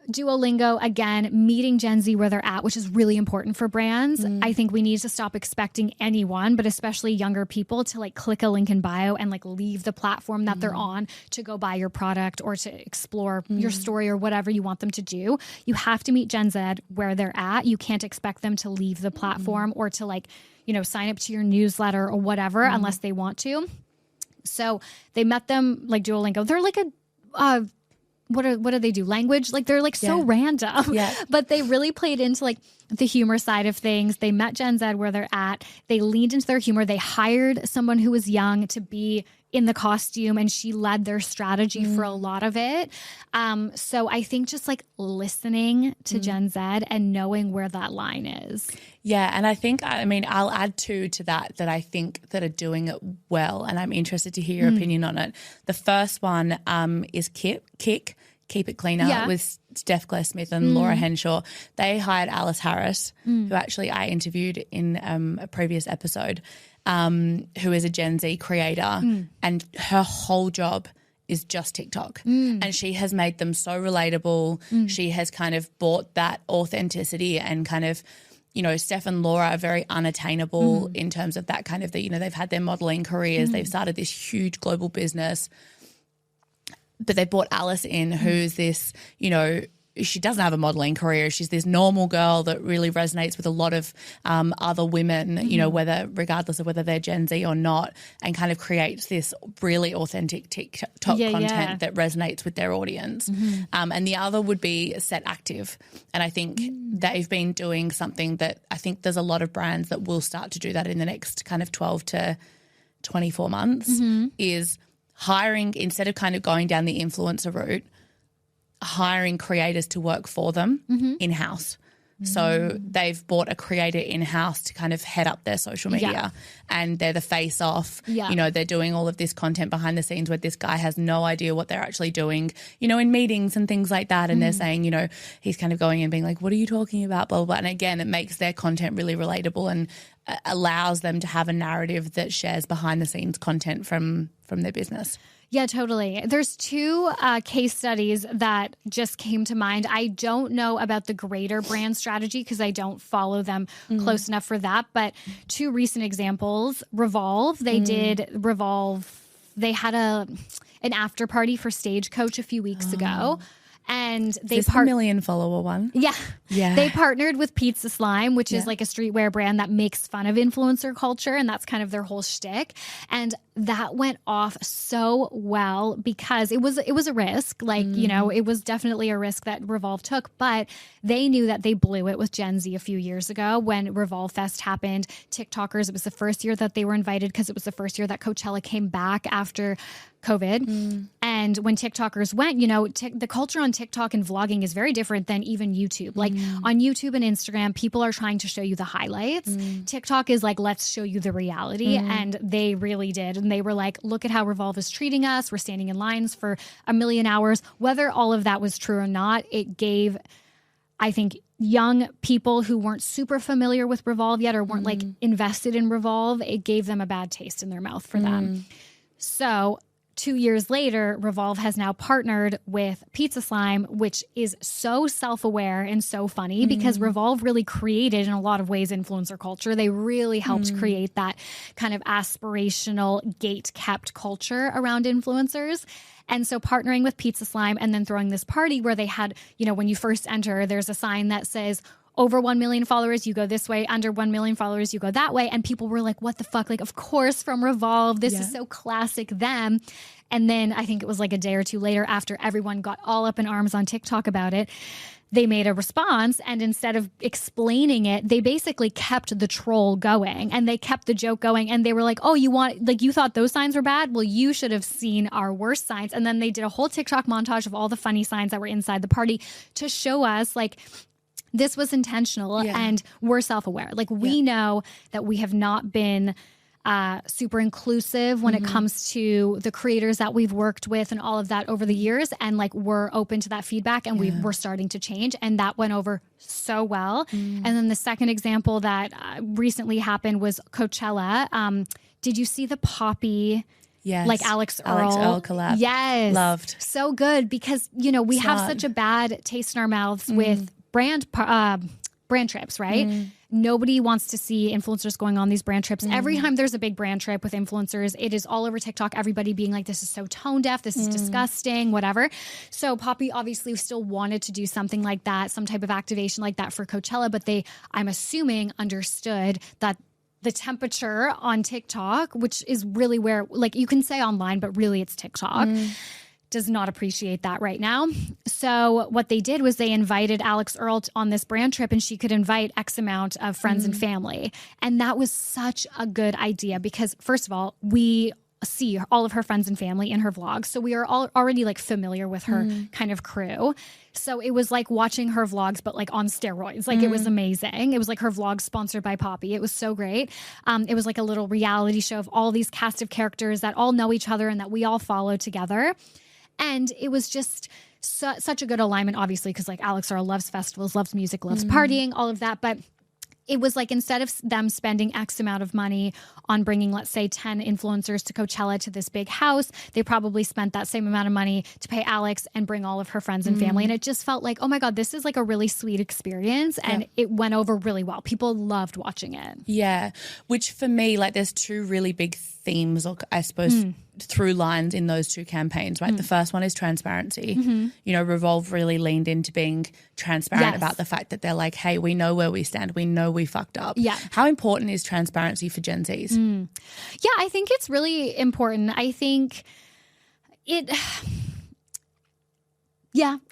[SPEAKER 2] Duolingo, again, meeting Gen Z where they're at, which is really important for brands. I think we need to stop expecting anyone, but especially younger people, to like click a link in bio and like leave the platform that they're on to go buy your product or to explore your story or whatever you want them to do. You have to meet Gen Z where they're at. You can't expect them to leave the platform or to like, sign up to your newsletter or whatever unless they want to. So they met them like Duolingo. They're like a what do they do? Language? Like they're like so random, but they really played into like the humor side of things. They met Gen Z where they're at. They leaned into their humor. They hired someone who was young to be in the costume, and she led their strategy for a lot of it. So I think just like listening to Gen Z and knowing where that line is.
[SPEAKER 1] Yeah. And I think, I mean, I'll add two to that I think that are doing it well. And I'm interested to hear your opinion on it. The first one is Kick, Keep It Cleaner with Steph Claire Smith and Laura Henshaw. They hired Alice Harris, who actually I interviewed in a previous episode, who is a Gen Z creator, and her whole job is just TikTok. And she has made them so relatable. She has kind of brought that authenticity and kind of, you know, Steph and Laura are very unattainable in terms of that kind of, you know, they've had their modeling careers. They've started this huge global business. But they brought Alice in, who's this, you know, she doesn't have a modeling career. She's this normal girl that really resonates with a lot of other women, you know, regardless of whether they're Gen Z or not, and kind of creates this really authentic TikTok content that resonates with their audience. And the other would be Set Active. And I think they've been doing something that I think there's a lot of brands that will start to do that in the next kind of 12 to 24 months, is hiring, instead of kind of going down the influencer route, hiring creators to work for them in-house. So they've bought a creator in-house to kind of head up their social media, and they're the face off. You know, they're doing all of this content behind the scenes where this guy has no idea what they're actually doing, you know, in meetings and things like that. And they're saying, you know, he's kind of going and being like, what are you talking about? Blah, blah, blah. And again, it makes their content really relatable and allows them to have a narrative that shares behind the scenes content from their business.
[SPEAKER 2] Yeah, totally. There's two case studies that just came to mind. I don't know about the greater brand strategy because I don't follow them close enough for that. But two recent examples, Revolve. They did Revolve. They had an after party for Stagecoach a few weeks ago. And they
[SPEAKER 1] the million follower one.
[SPEAKER 2] Yeah. They partnered with Pizza Slime, which is like a streetwear brand that makes fun of influencer culture, and that's kind of their whole shtick. And that went off so well because it was a risk. Like, you know, it was definitely a risk that Revolve took, but they knew that they blew it with Gen Z a few years ago when Revolve Fest happened. TikTokers, it was the first year that they were invited because it was the first year that Coachella came back after COVID. And when TikTokers went, you know, the culture on TikTok and vlogging is very different than even YouTube. Like on YouTube and Instagram, people are trying to show you the highlights. TikTok is like, let's show you the reality. And they really did. And they were like, look at how Revolve is treating us. We're standing in lines for 1 million hours. Whether all of that was true or not, it gave, I think, young people who weren't super familiar with Revolve yet or weren't like invested in Revolve, it gave them a bad taste in their mouth for them. So 2 years later, Revolve has now partnered with Pizza Slime, which is so self-aware and so funny because Revolve really created, in a lot of ways, influencer culture. They really helped create that kind of aspirational, gate-kept culture around influencers. And so partnering with Pizza Slime and then throwing this party where they had, you know, when you first enter, there's a sign that says, over 1 million followers, you go this way. Under 1 million followers, you go that way. And people were like, what the fuck? Like, of course, from Revolve. This is so classic them. And then I think it was like a day or two later after everyone got all up in arms on TikTok about it, they made a response. And instead of explaining it, they basically kept the troll going and they kept the joke going. And they were like, oh, you thought those signs were bad? Well, you should have seen our worst signs. And then they did a whole TikTok montage of all the funny signs that were inside the party to show us like, this was intentional and we're self-aware. Like we know that we have not been super inclusive when it comes to the creators that we've worked with and all of that over the years. And like, we're open to that feedback and we're starting to change. And that went over so well. And then the second example that recently happened was Coachella. Did you see the Poppy?
[SPEAKER 1] Yes.
[SPEAKER 2] Like Alex Earl
[SPEAKER 1] collab.
[SPEAKER 2] Yes.
[SPEAKER 1] Loved.
[SPEAKER 2] So good because, you know, we have such a bad taste in our mouths with brand trips, right? Nobody wants to see influencers going on these brand trips. Every time there's a big brand trip with influencers, it is all over TikTok. Everybody being like, this is so tone deaf. This is disgusting, whatever. So Poppy obviously still wanted to do something like that, some type of activation like that for Coachella. But they, I'm assuming, understood that the temperature on TikTok, which is really where, like, you can say online, but really it's TikTok. does not appreciate that right now. So what they did was they invited Alex Earl on this brand trip, and she could invite X amount of friends and family. And that was such a good idea because, first of all, we see all of her friends and family in her vlogs. So we are all already like familiar with her kind of crew. So it was like watching her vlogs, but like on steroids. Like it was amazing. It was like her vlogs sponsored by Poppy. It was so great. It was like a little reality show of all these cast of characters that all know each other and that we all follow together. And it was just such a good alignment, obviously, because like Alex Earl loves festivals, loves music, loves partying, all of that. But it was like instead of them spending X amount of money on bringing, let's say, 10 influencers to Coachella to this big house, they probably spent that same amount of money to pay Alex and bring all of her friends and family. And it just felt like, oh my God, this is like a really sweet experience. And it went over really well. People loved watching it. Yeah.
[SPEAKER 1] Which for me, like there's two really big themes, or I suppose through lines in those two campaigns, right? The first one is transparency. You know, Revolve really leaned into being transparent about the fact that they're like, hey, we know where we stand. We know we fucked up.
[SPEAKER 2] Yeah.
[SPEAKER 1] How important is transparency for Gen Zs?
[SPEAKER 2] Yeah, I think it's really important. I think yeah,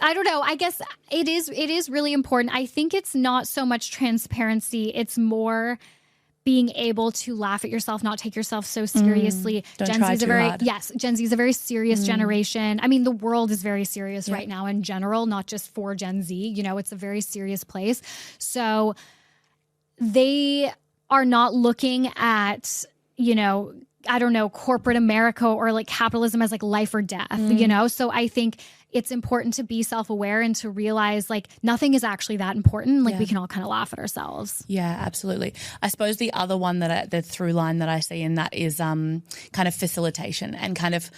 [SPEAKER 2] I don't know. I guess it is really important. I think it's not so much transparency. It's more being able to laugh at yourself, not take yourself so seriously.
[SPEAKER 1] Gen Z
[SPEAKER 2] is a very serious generation. I mean, the world is very serious right now in general, not just for Gen Z. You know, it's a very serious place. So they are not looking at, you know, I don't know, corporate America or like capitalism as like life or death, you know? So I think it's important to be self-aware and to realize like nothing is actually that important. Like we can all kind of laugh at ourselves.
[SPEAKER 1] Yeah, absolutely. I suppose the other one the through line that I see in that is kind of facilitation and kind of,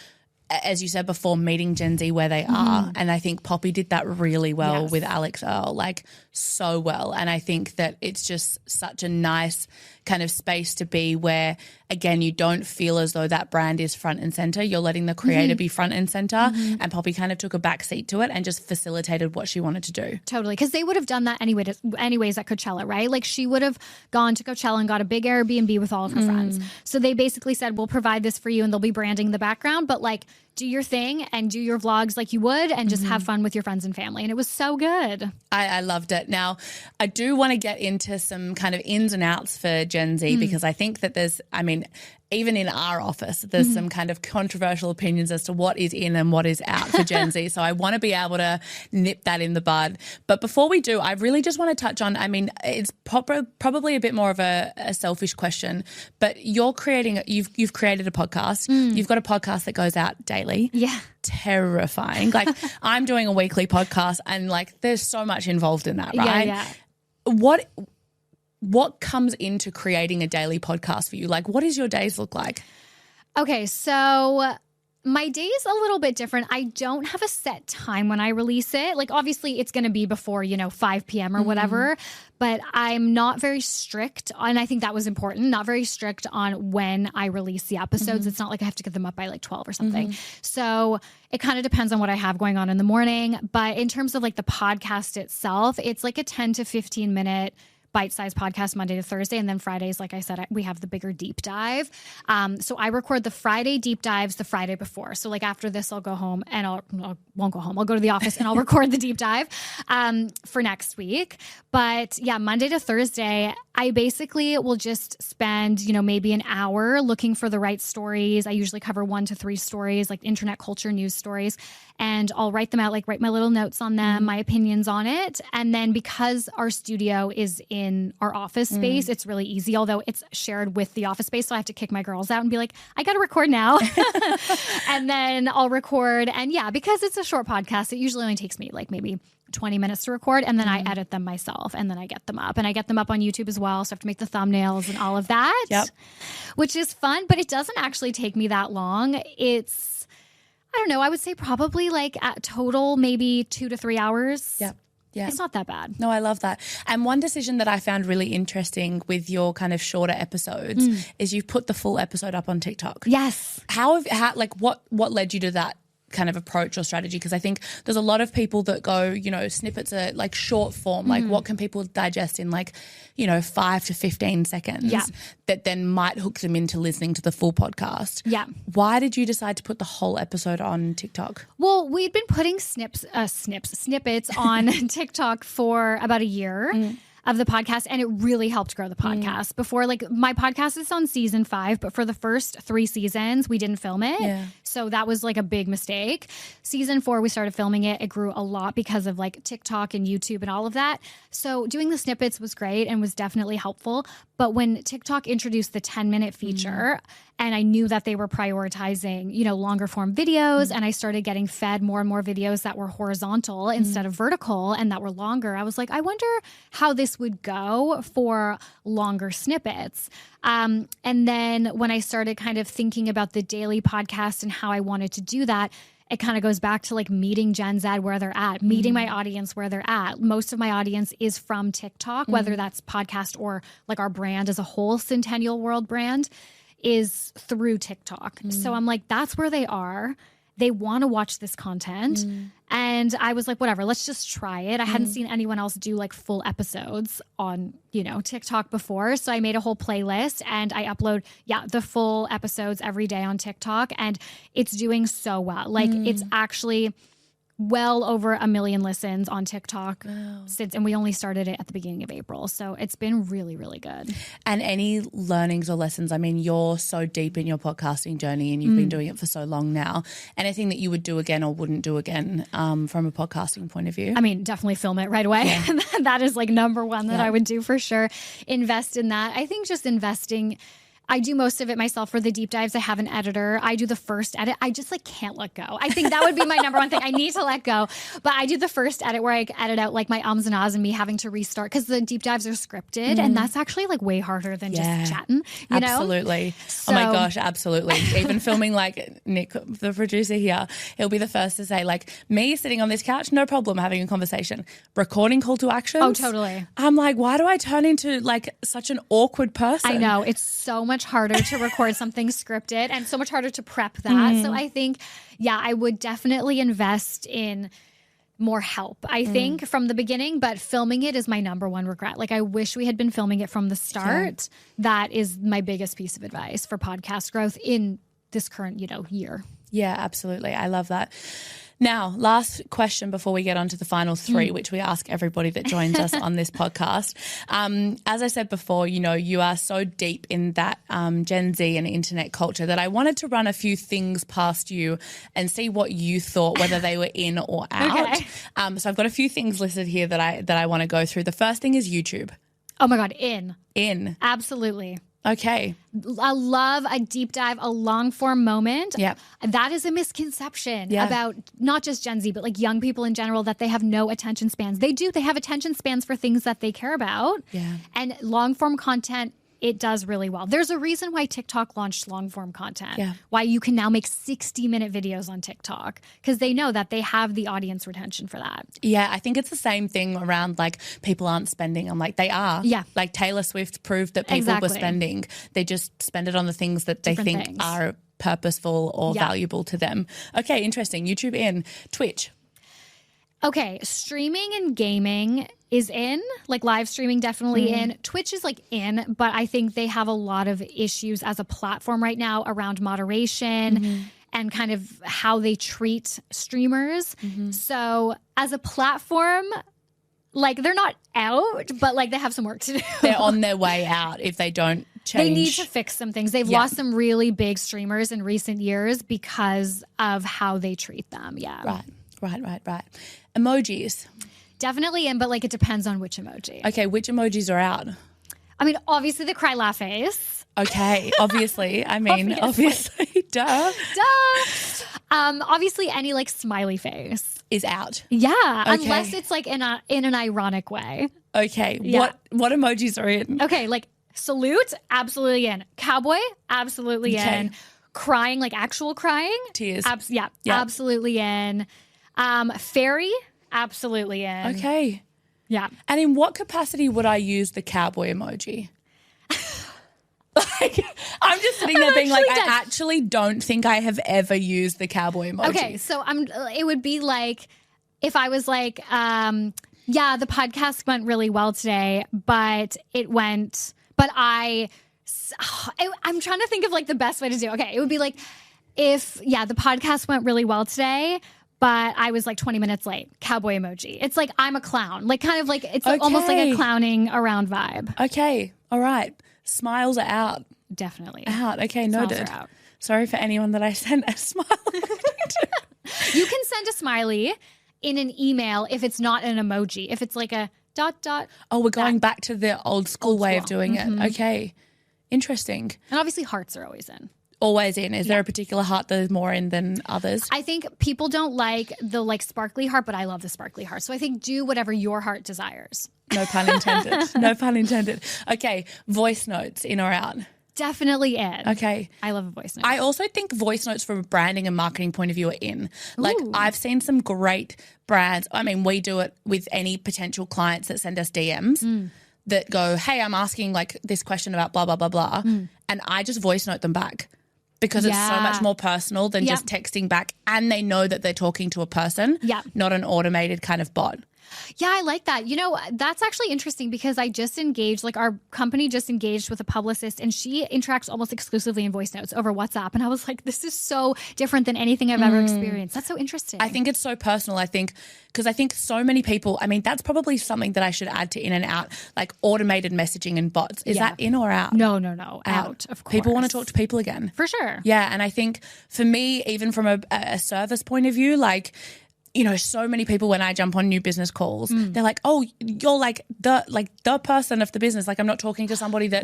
[SPEAKER 1] as you said before, meeting Gen Z where they are. And I think Poppy did that really well with Alex Earl, like so well. And I think that it's just such a nice kind of space to be where, again, you don't feel as though that brand is front and center. You're letting the creator be front and center. And Poppy kind of took a back seat to it and just facilitated what she wanted to do.
[SPEAKER 2] Totally. Because they would have done that anyways at Coachella, right? Like she would have gone to Coachella and got a big Airbnb with all of her friends. So they basically said, we'll provide this for you and they'll be branding the background, but like do your thing and do your vlogs like you would and just have fun with your friends and family. And it was so good.
[SPEAKER 1] I loved it. Now, I do want to get into some kind of ins and outs for Gen Z because I think that there's, I mean, even in our office, there's some kind of controversial opinions as to what is in and what is out for Gen Z. So I want to be able to nip that in the bud. But before we do, I really just want to touch on, I mean, it's probably a bit more of a selfish question, but you've created a podcast. You've got a podcast that goes out daily.
[SPEAKER 2] Yeah.
[SPEAKER 1] Terrifying. Like I'm doing a weekly podcast and like there's so much involved in that, right?
[SPEAKER 2] Yeah.
[SPEAKER 1] What comes into creating a daily podcast for you? Like, what does your days look like?
[SPEAKER 2] Okay, so my day is a little bit different. I don't have a set time when I release it. Like, obviously, it's going to be before, 5 p.m. or whatever, but I'm not very strict. And I think that was important. Not very strict on when I release the episodes. It's not like I have to get them up by like 12 or something. So it kind of depends on what I have going on in the morning. But in terms of like the podcast itself, it's like a 10 to 15 minute bite-sized podcast Monday to Thursday. And then Fridays, like I said, we have the bigger deep dive. So I record the Friday deep dives the Friday before. So like after this, I'll go home and I won't go home. I'll go to the office and I'll record the deep dive for next week. But yeah, Monday to Thursday, I basically will just spend, maybe an hour looking for the right stories. I usually cover 1 to 3 stories, like internet culture news stories. And I'll write them out, like write my little notes on them, my opinions on it. And then because our studio is in our office space, it's really easy, although it's shared with the office space. So I have to kick my girls out and be like, I got to record now. And then I'll record. And yeah, because it's a short podcast, it usually only takes me like maybe 20 minutes to record. And then I edit them myself and then I get them up. And I get them up on YouTube as well. So I have to make the thumbnails and all of that, which is fun. But it doesn't actually take me that long. I don't know. I would say probably like at total, maybe 2 to 3 hours.
[SPEAKER 1] Yeah.
[SPEAKER 2] It's not that bad.
[SPEAKER 1] No, I love that. And one decision that I found really interesting with your kind of shorter episodes is you've put the full episode up on TikTok.
[SPEAKER 2] Yes.
[SPEAKER 1] What led you to that kind of approach or strategy? Because I think there's a lot of people that go, you know, snippets are like short form, like what can people digest in like, you know, 5 to 15 seconds that then might hook them into listening to the full podcast.
[SPEAKER 2] Yeah.
[SPEAKER 1] Why did you decide to put the whole episode on TikTok?
[SPEAKER 2] Well, we'd been putting snippets on TikTok for about a year of the podcast, and it really helped grow the podcast. Before, like, my podcast is on season 5, but for the first 3 seasons, we didn't film it. Yeah. So that was like a big mistake. Season 4, we started filming it. It grew a lot because of like TikTok and YouTube and all of that. So doing the snippets was great and was definitely helpful. But when TikTok introduced the 10-minute feature, and I knew that they were prioritizing, you know, longer form videos, and I started getting fed more and more videos that were horizontal instead of vertical and that were longer, I was like, I wonder how this would go for longer snippets. And then when I started kind of thinking about the daily podcast and how I wanted to do that, it kind of goes back to like meeting Gen Z where they're at, meeting my audience where they're at. Most of my audience is from TikTok, whether that's podcast or like our brand as a whole, Centennial World brand, is through TikTok. So I'm like, that's where they are. They want to watch this content. And I was like, whatever, let's just try it. I hadn't seen anyone else do like full episodes on, you know, TikTok before. So I made a whole playlist and I upload, the full episodes every day on TikTok. And it's doing so well. Like it's actually well over 1 million listens on TikTok since, and we only started it at the beginning of April. So it's been really, really good.
[SPEAKER 1] And any learnings or lessons? I mean, you're so deep in your podcasting journey and you've been doing it for so long now. Anything that you would do again or wouldn't do again from a podcasting point of view?
[SPEAKER 2] I mean, definitely film it right away. Yeah. That is like number one that I would do for sure. Invest in that. I think just investing. I do most of it myself for the deep dives. I have an editor. I do the first edit. I just like can't let go. I think that would be my number one thing. I need to let go. But I do the first edit where I edit out like my ums and ahs and me having to restart because the deep dives are scripted and that's actually like way harder than just chatting. You know?
[SPEAKER 1] Absolutely. So, oh my gosh, absolutely. Even filming like Nick, the producer here, he'll be the first to say like me sitting on this couch, no problem having a conversation. Recording call to action.
[SPEAKER 2] Oh, totally.
[SPEAKER 1] I'm like, why do I turn into like such an awkward person?
[SPEAKER 2] I know. It's so much harder to record something scripted and so much harder to prep that. So I think, I would definitely invest in more help, I think, from the beginning, but filming it is my number one regret. Like I wish we had been filming it from the start. That is my biggest piece of advice for podcast growth in this current, year. Yeah, absolutely. I love that. Now, last question before we get on to the final 3, which we ask everybody that joins us on this podcast. As I said before, you are so deep in that Gen Z and internet culture that I wanted to run a few things past you and see what you thought, whether they were in or out. Okay. So I've got a few things listed here that I want to go through. The first thing is YouTube. Oh my God, in.
[SPEAKER 1] Absolutely. Okay.
[SPEAKER 2] I love a deep dive, a long form moment.
[SPEAKER 1] Yeah.
[SPEAKER 2] That is a misconception about not just Gen Z, but like young people in general, that they have no attention spans. They do. They have attention spans for things that they care about. Yeah. And long form content, it does really well. There's a reason why TikTok launched long form content. Yeah. Why you can now make 60-minute videos on TikTok, because they know that they have the audience retention for that. Yeah,
[SPEAKER 1] I think it's the same thing around like people aren't spending. I'm like, they are. Yeah. Like Taylor Swift proved that people were spending. They just spend it on the things that they think are purposeful or valuable to them. Okay, interesting. YouTube in. Twitch.
[SPEAKER 2] Okay, streaming and gaming is in, like live streaming definitely in. Twitch is like in, but I think they have a lot of issues as a platform right now around moderation and kind of how they treat streamers. So as a platform, like they're not out, but like they have some work to do.
[SPEAKER 1] They're on their way out if they don't change.
[SPEAKER 2] They need to fix some things. They've lost some really big streamers in recent years because of how they treat them. Yeah.
[SPEAKER 1] Right. Emojis.
[SPEAKER 2] Definitely in, but like it depends on which emoji.
[SPEAKER 1] Okay, which emojis are out?
[SPEAKER 2] I mean, obviously the cry laugh face.
[SPEAKER 1] Okay, obviously. I mean, obviously. Duh.
[SPEAKER 2] Obviously any like smiley face
[SPEAKER 1] is out.
[SPEAKER 2] Yeah, unless it's like in an ironic way.
[SPEAKER 1] Okay. Yeah. What emojis are in?
[SPEAKER 2] Okay, like salute, absolutely in. Cowboy, absolutely in. Crying, like actual crying.
[SPEAKER 1] Tears.
[SPEAKER 2] Absolutely in. Fairy, absolutely in.
[SPEAKER 1] Like, I'm just sitting there being like, I actually don't think I have ever used the cowboy emoji.
[SPEAKER 2] Okay, so it would be like if I was like, yeah, the podcast went really well today, but I'm trying to think of like the best way to do it. Okay, it would be like if, yeah, the podcast went really well today, but I was like 20 minutes late. Cowboy emoji. It's like I'm a clown. Like kind of like it's almost like a clowning around vibe.
[SPEAKER 1] Okay, all right. Smiles are out.
[SPEAKER 2] Definitely.
[SPEAKER 1] Out. Okay, noted.
[SPEAKER 2] Out.
[SPEAKER 1] Sorry for anyone that I sent a smile.
[SPEAKER 2] You can send a smiley in an email if it's not an emoji. If it's like a ...
[SPEAKER 1] Oh, we're going back to the old school way of doing it. Okay. Interesting.
[SPEAKER 2] And obviously hearts are always in.
[SPEAKER 1] Always in. Is there a particular heart that is more in than others?
[SPEAKER 2] I think people don't like the sparkly heart, but I love the sparkly heart. So I think do whatever your heart desires.
[SPEAKER 1] No pun intended. No pun intended. Okay. Voice notes, in or out?
[SPEAKER 2] Definitely in.
[SPEAKER 1] Okay.
[SPEAKER 2] I love a voice note.
[SPEAKER 1] I also think voice notes from a branding and marketing point of view are in. Like I've seen some great brands. I mean, we do it with any potential clients that send us DMs that go, hey, I'm asking like this question about blah, blah, blah, blah. And I just voice note them back because it's so much more personal than just texting back. And they know that they're talking to a person, not an automated kind of bot.
[SPEAKER 2] Yeah, I like that. You know, that's actually interesting because I just engaged, like our company just engaged with a publicist and she interacts almost exclusively in voice notes over WhatsApp. And I was like, this is so different than anything I've ever experienced. That's so interesting.
[SPEAKER 1] I think it's so personal. I think because I think so many people, I mean, that's probably something that I should add to in and out, like automated messaging and bots. Is that in or out?
[SPEAKER 2] No. Out, of course.
[SPEAKER 1] People want to talk to people again.
[SPEAKER 2] For sure.
[SPEAKER 1] Yeah. And I think for me, even from a service point of view, like, you know, so many people when I jump on new business calls, they're like, oh, you're like the person of the business. Like I'm not talking to somebody that,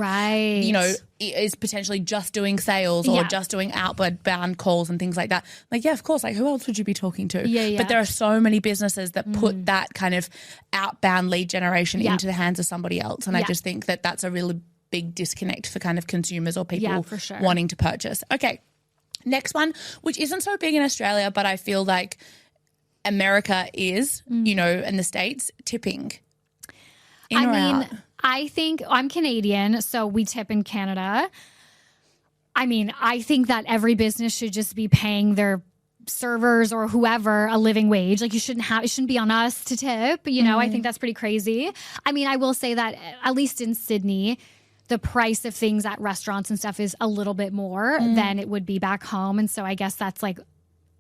[SPEAKER 1] you know, is potentially just doing sales or just doing outbound calls and things like that. Like, yeah, of course. Like who else would you be talking to?
[SPEAKER 2] Yeah.
[SPEAKER 1] But there are so many businesses that put that kind of outbound lead generation into the hands of somebody else. And I just think that that's a really big disconnect for kind of consumers or people
[SPEAKER 2] for sure.
[SPEAKER 1] wanting to purchase. Okay. Next one, which isn't so big in Australia, but I feel like America is, you know, and the States, tipping.
[SPEAKER 2] I think I'm Canadian, so we tip in Canada. I mean, I think that every business should just be paying their servers or whoever a living wage. Like it shouldn't be on us to tip. You know, I think that's pretty crazy. I mean, I will say that at least in Sydney, the price of things at restaurants and stuff is a little bit more than it would be back home. And so I guess that's like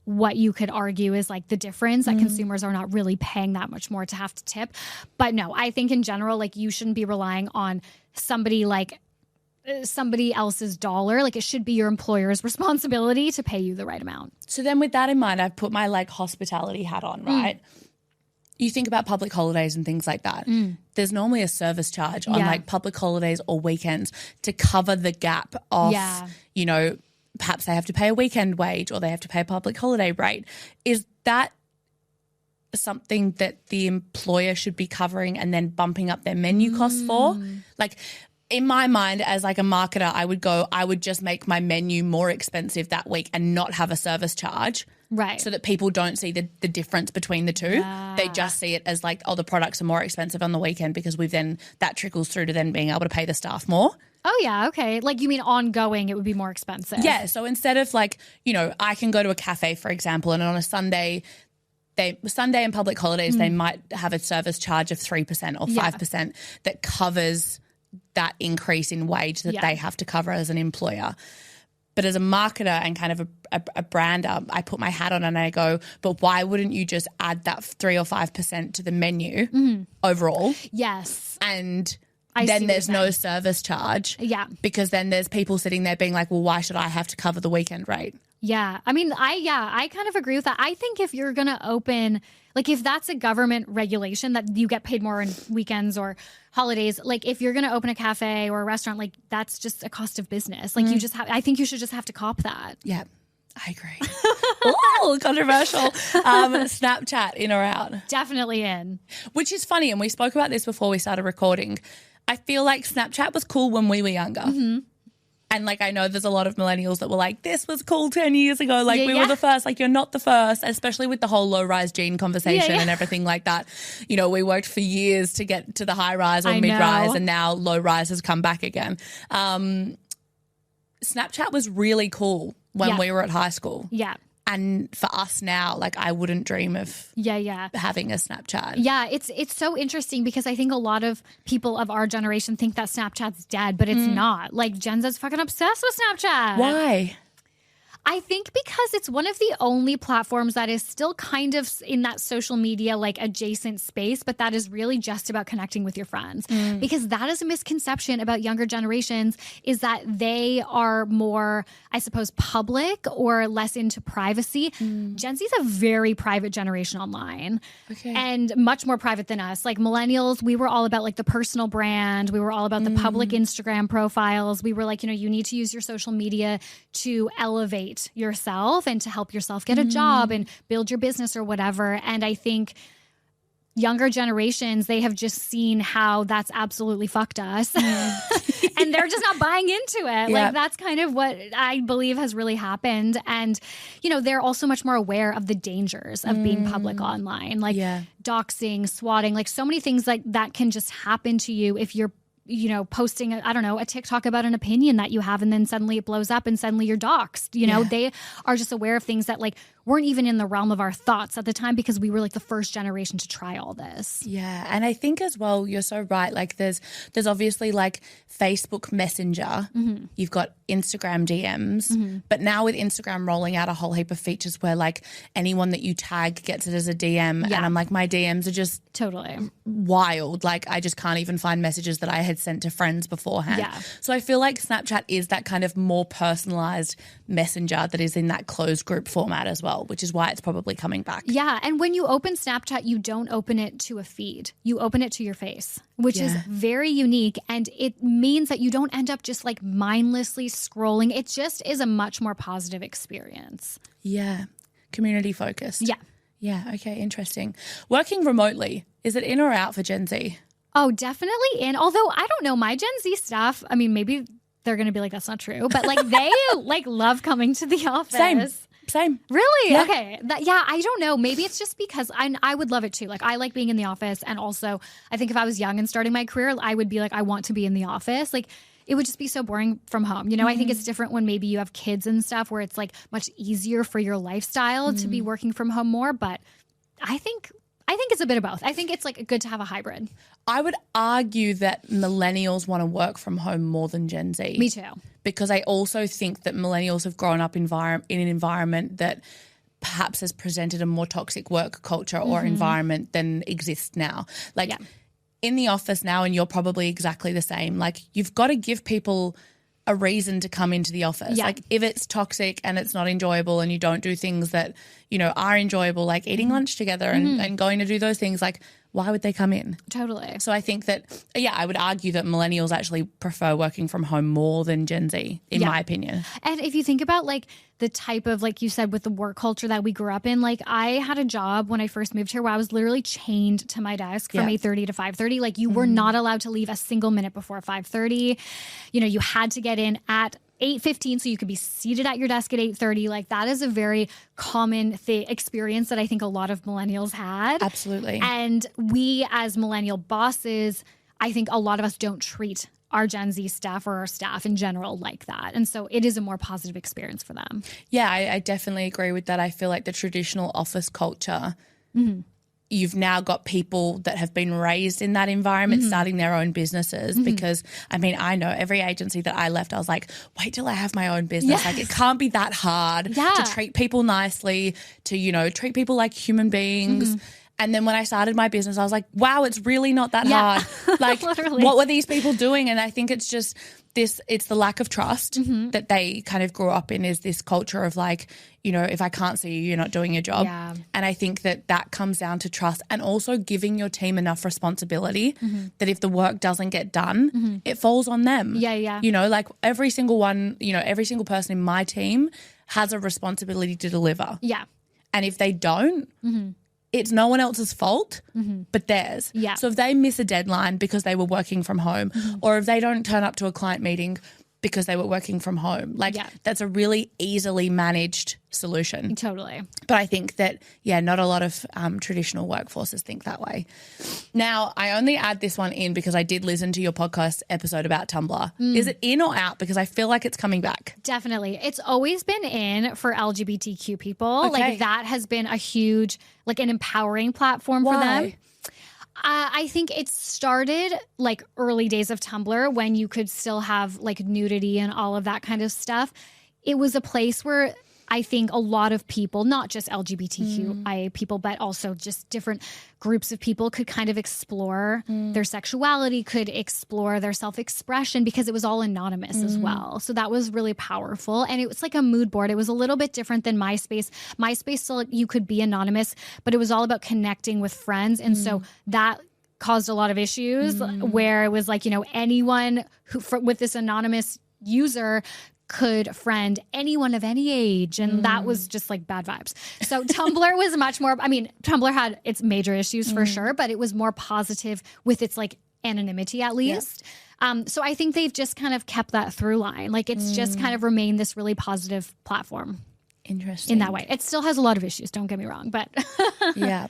[SPEAKER 2] what you could argue is like the difference that consumers are not really paying that much more to have to tip. But no, I think in general, like you shouldn't be relying on somebody else's dollar. Like it should be your employer's responsibility to pay you the right amount.
[SPEAKER 1] So then with that in mind, I've put my like hospitality hat on, right? You think about public holidays and things like that. There's normally a service charge on like public holidays or weekends to cover the gap of, you know, perhaps they have to pay a weekend wage or they have to pay a public holiday rate. Is that something that the employer should be covering and then bumping up their menu costs for? Like in my mind as like a marketer, I would just make my menu more expensive that week and not have a service charge.
[SPEAKER 2] Right.
[SPEAKER 1] So that people don't see the difference between the two. They just see it as like, oh, the products are more expensive on the weekend because that trickles through to then being able to pay the staff more.
[SPEAKER 2] Oh, yeah. Okay. Like you mean ongoing, it would be more expensive.
[SPEAKER 1] Yeah. So instead of like, you know, I can go to a cafe, for example, and on a Sunday and public holidays, they might have a service charge of 3% or 5% that covers that increase in wage that they have to cover as an employer. But as a marketer and kind of a brander, I put my hat on and I go, but why wouldn't you just add that 3 or 5% to the menu overall?
[SPEAKER 2] Yes.
[SPEAKER 1] And then there's no service charge.
[SPEAKER 2] Yeah.
[SPEAKER 1] Because then there's people sitting there being like, well, why should I have to cover the weekend rate?
[SPEAKER 2] Yeah. I mean, I kind of agree with that. I think if you're going to open, like if that's a government regulation that you get paid more on weekends or holidays, like if you're going to open a cafe or a restaurant, like that's just a cost of business. Like I think you should just have to cop that.
[SPEAKER 1] Yeah. I agree. Oh, controversial. Snapchat, in or out?
[SPEAKER 2] Definitely in.
[SPEAKER 1] Which is funny, and we spoke about this before we started recording. I feel like Snapchat was cool when we were younger. And like I know there's a lot of millennials that were like, this was cool 10 years ago. Like we were the first. Like you're not the first, especially with the whole low-rise gene conversation and everything like that. You know, we worked for years to get to the high-rise or mid-rise and now low-rise has come back again. Snapchat was really cool when we were at high school.
[SPEAKER 2] Yeah.
[SPEAKER 1] And for us now, like I wouldn't dream of having a Snapchat.
[SPEAKER 2] Yeah, it's so interesting because I think a lot of people of our generation think that Snapchat's dead, but it's not. Like Gen Z's fucking obsessed with Snapchat.
[SPEAKER 1] Why?
[SPEAKER 2] I think because it's one of the only platforms that is still kind of in that social media like adjacent space, but that is really just about connecting with your friends. Because that is a misconception about younger generations, is that they are more, I suppose, public or less into privacy. Gen Z is a very private generation online and much more private than us. Like millennials, we were all about like the personal brand. We were all about the public Instagram profiles. We were like, you need to use your social media to elevate yourself and to help yourself get a job and build your business or whatever. And I think younger generations, they have just seen how that's absolutely fucked us and they're just not buying into it. Like that's kind of what I believe has really happened. And, they're also much more aware of the dangers of being public online, like doxing, swatting, like so many things like that can just happen to you if you're posting, a TikTok about an opinion that you have and then suddenly it blows up and suddenly you're doxxed. They are just aware of things that like weren't even in the realm of our thoughts at the time because we were like the first generation to try all this.
[SPEAKER 1] Yeah. And I think as well, you're so right. Like there's obviously like Facebook Messenger, you've got Instagram DMs, but now with Instagram rolling out a whole heap of features where like anyone that you tag gets it as a DM and I'm like, my DMs are just
[SPEAKER 2] totally
[SPEAKER 1] wild. Like I just can't even find messages that I had sent to friends beforehand.
[SPEAKER 2] Yeah.
[SPEAKER 1] So I feel like Snapchat is that kind of more personalized messenger that is in that closed group format as well, which is why it's probably coming back.
[SPEAKER 2] Yeah. And when you open Snapchat, you don't open it to a feed. You open it to your face, which is very unique. And it means that you don't end up just like mindlessly scrolling. It just is a much more positive experience.
[SPEAKER 1] Yeah. Community focused.
[SPEAKER 2] Yeah.
[SPEAKER 1] Yeah. Okay. Interesting. Working remotely, is it in or out for Gen Z?
[SPEAKER 2] Oh, definitely in. Although I don't know, my Gen Z staff, I mean, maybe they're going to be like, that's not true. But like they like love coming to the office.
[SPEAKER 1] Same.
[SPEAKER 2] Really?
[SPEAKER 1] Yeah.
[SPEAKER 2] Okay. I don't know. Maybe it's just because I would love it too. Like I like being in the office. And also I think if I was young and starting my career, I would be like, I want to be in the office. Like it would just be so boring from home. I think it's different when maybe you have kids and stuff where it's like much easier for your lifestyle to be working from home more. But I think it's a bit of both. I think it's like good to have a hybrid.
[SPEAKER 1] I would argue that millennials want to work from home more than Gen Z.
[SPEAKER 2] Me too.
[SPEAKER 1] Because I also think that millennials have grown up in an environment that perhaps has presented a more toxic work culture or environment than exists now. Like in the office now, and you're probably exactly the same, like you've got to give people a reason to come into the office. Like if it's toxic and it's not enjoyable and you don't do things that, are enjoyable, like eating lunch together and going to do those things, like why would they come in?
[SPEAKER 2] Totally.
[SPEAKER 1] So I think that, I would argue that millennials actually prefer working from home more than Gen Z, in my opinion.
[SPEAKER 2] And if you think about like the type of, like you said, with the work culture that we grew up in, like I had a job when I first moved here where I was literally chained to my desk from 8:30 to 5:30. Like you were not allowed to leave a single minute before 5:30. You had to get in at 8:15 so you could be seated at your desk at 8:30. Like that is a very common experience that I think a lot of millennials had.
[SPEAKER 1] Absolutely.
[SPEAKER 2] And we as millennial bosses, I think a lot of us don't treat our Gen Z staff or our staff in general like that. And so it is a more positive experience for them.
[SPEAKER 1] Yeah, I definitely agree with that. I feel like the traditional office culture, you've now got people that have been raised in that environment starting their own businesses because, I mean, I know every agency that I left, I was like, wait till I have my own business. Like it can't be that hard to treat people nicely, to, treat people like human beings. And then when I started my business, I was like, wow, it's really not that hard. Like what were these people doing? And I think it's just it's the lack of trust that they kind of grew up in, is this culture of like, if I can't see you, you're not doing your job.
[SPEAKER 2] Yeah.
[SPEAKER 1] And I think that comes down to trust and also giving your team enough responsibility that if the work doesn't get done, it falls on them.
[SPEAKER 2] Yeah.
[SPEAKER 1] Like every single one, every single person in my team has a responsibility to deliver.
[SPEAKER 2] Yeah.
[SPEAKER 1] And if they don't, it's no one else's fault but theirs.
[SPEAKER 2] Yeah.
[SPEAKER 1] So if they miss a deadline because they were working from home or if they don't turn up to a client meeting because they were working from home. Like
[SPEAKER 2] Yeah.
[SPEAKER 1] that's a really easily managed solution.
[SPEAKER 2] Totally.
[SPEAKER 1] But I think that, not a lot of traditional workforces think that way. Now, I only add this one in because I did listen to your podcast episode about Tumblr. Is it in or out? Because I feel like it's coming back.
[SPEAKER 2] Definitely. It's always been in for LGBTQ people.
[SPEAKER 1] Okay.
[SPEAKER 2] Like that has been a huge, like an empowering platform for them.
[SPEAKER 1] Why?
[SPEAKER 2] I think it started like early days of Tumblr when you could still have like nudity and all of that kind of stuff. It was a place where I think a lot of people, not just LGBTQIA people, but also just different groups of people could kind of explore their sexuality, could explore their self-expression because it was all anonymous as well. So that was really powerful. And it was like a mood board. It was a little bit different than MySpace. MySpace, still you could be anonymous, but it was all about connecting with friends. And so that caused a lot of issues where it was like, anyone who with this anonymous user could friend anyone of any age. And that was just like bad vibes. So Tumblr was much more, Tumblr had its major issues for sure, but it was more positive with its like anonymity at least. So I think they've just kind of kept that through line. Like it's just kind of remained this really positive platform.
[SPEAKER 1] Interesting.
[SPEAKER 2] In that way. It still has a lot of issues, don't get me wrong, but.
[SPEAKER 1] Yeah.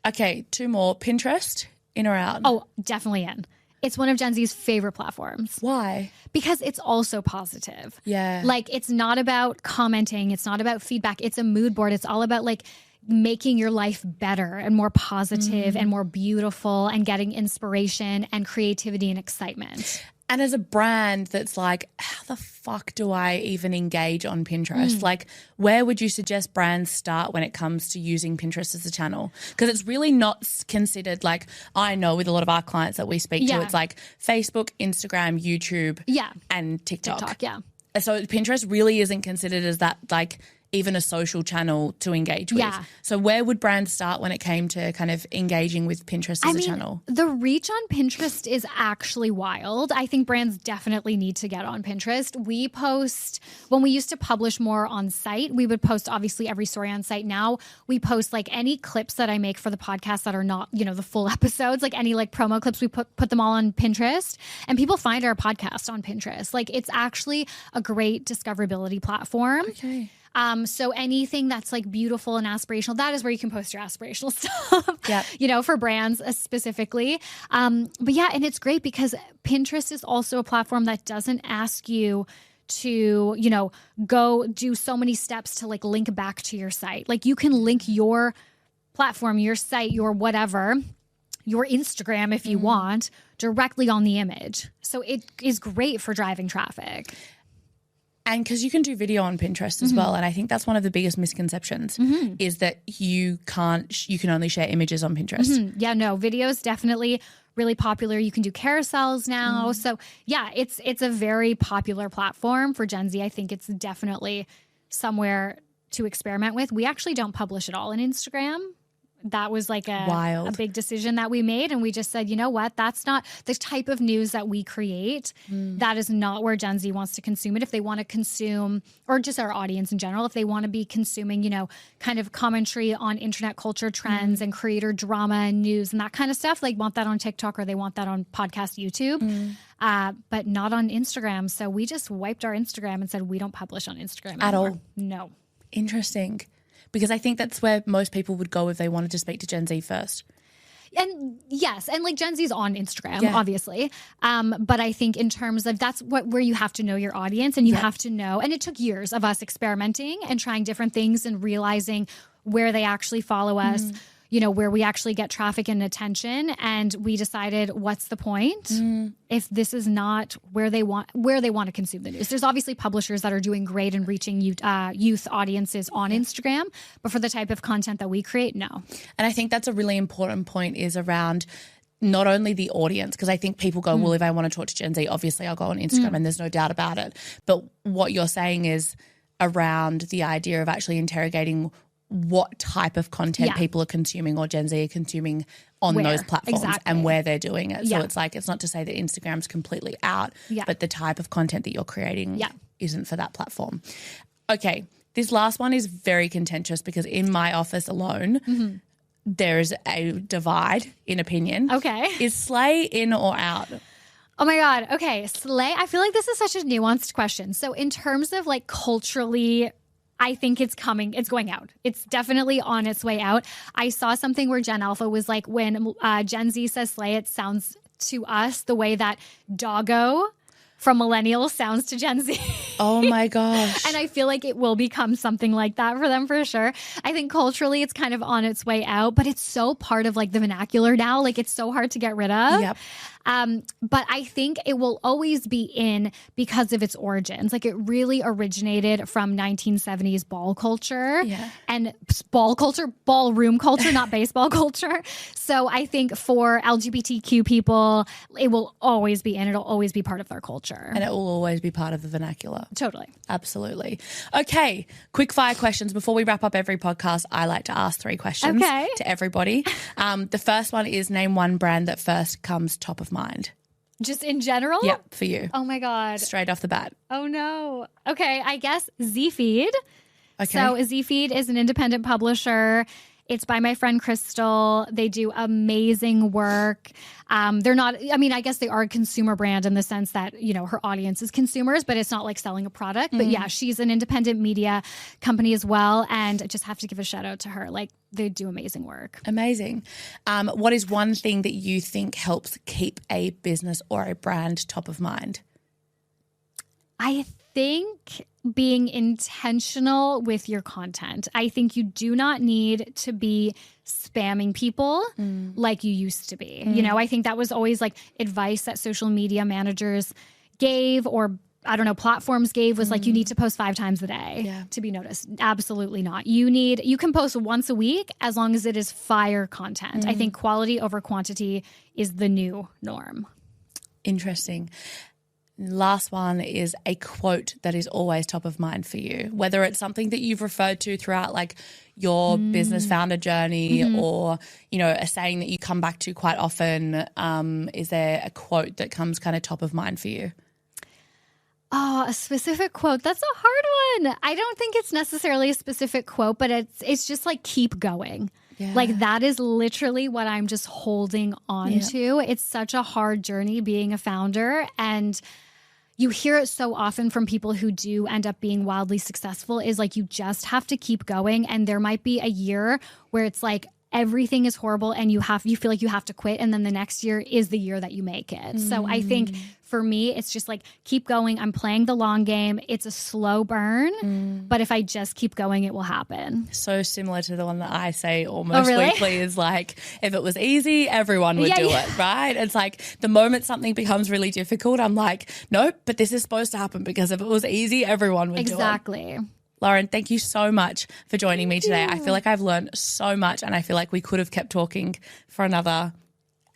[SPEAKER 1] Okay, 2 more. Pinterest, in or out?
[SPEAKER 2] Oh, definitely in. It's one of Gen Z's favorite platforms.
[SPEAKER 1] Why?
[SPEAKER 2] Because it's also positive.
[SPEAKER 1] Yeah.
[SPEAKER 2] Like it's not about commenting. It's not about feedback. It's a mood board. It's all about like making your life better and more positive and more beautiful and getting inspiration and creativity and excitement.
[SPEAKER 1] And as a brand that's like, how the fuck do I even engage on Pinterest? Like, where would you suggest brands start when it comes to using Pinterest as a channel? Because it's really not considered like, I know with a lot of our clients that we speak to, it's like Facebook, Instagram, YouTube, and TikTok. So Pinterest really isn't considered as that like even a social channel to engage with.
[SPEAKER 2] Yeah.
[SPEAKER 1] So where would brands start when it came to kind of engaging with Pinterest as a channel?
[SPEAKER 2] The reach on Pinterest is actually wild. I think brands definitely need to get on Pinterest. We post, when we used to publish more on site, we would post obviously every story on site. Now we post like any clips that I make for the podcast that are not, the full episodes, like any like promo clips, we put them all on Pinterest, and people find our podcast on Pinterest. Like it's actually a great discoverability platform.
[SPEAKER 1] Okay.
[SPEAKER 2] So anything that's like beautiful and aspirational, that is where you can post your aspirational stuff, for brands specifically. But yeah, and it's great because Pinterest is also a platform that doesn't ask you to, go do so many steps to like link back to your site. Like you can link your platform, your site, your whatever, your Instagram if you want, directly on the image. So it is great for driving traffic.
[SPEAKER 1] And because you can do video on Pinterest as well. And I think that's one of the biggest misconceptions is that you can only share images on Pinterest.
[SPEAKER 2] Yeah, no, videos definitely really popular. You can do carousels now. So yeah, it's a very popular platform for Gen Z. I think it's definitely somewhere to experiment with. We actually don't publish at all on Instagram. That was like a big decision that we made. And we just said, you know what? That's not the type of news that we create. That is not where Gen Z wants to consume it. If they want to consume, or just our audience in general, if they want to be consuming, kind of commentary on internet culture trends and creator drama and news and that kind of stuff, like want that on TikTok or they want that on podcast YouTube, but not on Instagram. So we just wiped our Instagram and said, we don't publish on Instagram
[SPEAKER 1] at all.
[SPEAKER 2] No.
[SPEAKER 1] Interesting. Because I think that's where most people would go if they wanted to speak to Gen Z first.
[SPEAKER 2] And yes, and like Gen Z's on Instagram, obviously. But I think in terms of where you have to know your audience and you have to know, and it took years of us experimenting and trying different things and realizing where they actually follow us, where we actually get traffic and attention. And we decided, what's the point if this is not where they want to consume the news? There's obviously publishers that are doing great and reaching youth audiences on Instagram, but for the type of content that we create, no.
[SPEAKER 1] And I think that's a really important point is around not only the audience, because I think people go, well, if I want to talk to Gen Z, obviously I'll go on Instagram and there's no doubt about it. But what you're saying is around the idea of actually interrogating what type of content people are consuming or Gen Z are consuming on those platforms and where they're doing it. So it's like, it's not to say that Instagram's completely out, but the type of content that you're creating isn't for that platform. Okay, this last one is very contentious because in my office alone, there is a divide in opinion.
[SPEAKER 2] Okay.
[SPEAKER 1] Is slay in or out?
[SPEAKER 2] Oh my God. Okay. Slay. I feel like this is such a nuanced question. So in terms of like culturally, I think it's going out. It's definitely on its way out. I saw something where Gen Alpha was like, when Gen Z says slay, it sounds to us the way that doggo from millennials sounds to Gen Z.
[SPEAKER 1] Oh my gosh.
[SPEAKER 2] And I feel like it will become something like that for them for sure. I think culturally it's kind of on its way out, but it's so part of like the vernacular now. Like it's so hard to get rid of.
[SPEAKER 1] Yep.
[SPEAKER 2] But I think it will always be in because of its origins. Like it really originated from 1970s ball culture and ballroom culture, not baseball culture. So I think for LGBTQ people, it will always be in. It'll always be part of their culture.
[SPEAKER 1] And it will always be part of the vernacular.
[SPEAKER 2] Totally.
[SPEAKER 1] Absolutely. Okay, quick fire questions. Before we wrap up every podcast, I like to ask 3 questions to everybody. The first one is name one brand that first comes top of mind.
[SPEAKER 2] Just in general?
[SPEAKER 1] Yep, for you.
[SPEAKER 2] Oh my God.
[SPEAKER 1] Straight off the bat.
[SPEAKER 2] Oh no. Okay, I guess Zfeed.
[SPEAKER 1] Okay.
[SPEAKER 2] So Zfeed is an independent publisher. It's by my friend Crystal. They do amazing work. They're not, I mean, I guess they are a consumer brand in the sense that, you know, her audience is consumers, but it's not like selling a product. But yeah, she's an independent media company as well. And I just have to give a shout out to her. Like, they do amazing work.
[SPEAKER 1] Amazing. What is one thing that you think helps keep a business or a brand top of mind?
[SPEAKER 2] I think being intentional with your content. I think you do not need to be spamming people like you used to be. You know, I think that was always like advice that social media managers gave, or I don't know, platforms gave, was like, you need to post 5 times a day to be noticed. Absolutely not. You can post once a week as long as it is fire content. I think quality over quantity is the new norm.
[SPEAKER 1] Interesting. Last one is a quote that is always top of mind for you, whether it's something that you've referred to throughout like your business founder journey or, you know, a saying that you come back to quite often. Is there a quote that comes kind of top of mind for you?
[SPEAKER 2] Oh, a specific quote. That's a hard one. I don't think it's necessarily a specific quote, but it's just like, keep going. Yeah. Like that is literally what I'm just holding on to. It's such a hard journey being a founder, and you hear it so often from people who do end up being wildly successful, is like, you just have to keep going. And there might be a year where it's like everything is horrible and you feel like you have to quit. And then the next year is the year that you make it. So I think for me, it's just like, keep going. I'm playing the long game. It's a slow burn, but if I just keep going, it will happen.
[SPEAKER 1] So similar to the one that I say almost weekly is like, if it was easy, everyone would do it, right? It's like the moment something becomes really difficult, I'm like, nope, but this is supposed to happen because if it was easy, everyone would do it.
[SPEAKER 2] Exactly.
[SPEAKER 1] Lauren, thank you so much for joining me today. I feel like I've learned so much, and I feel like we could have kept talking for another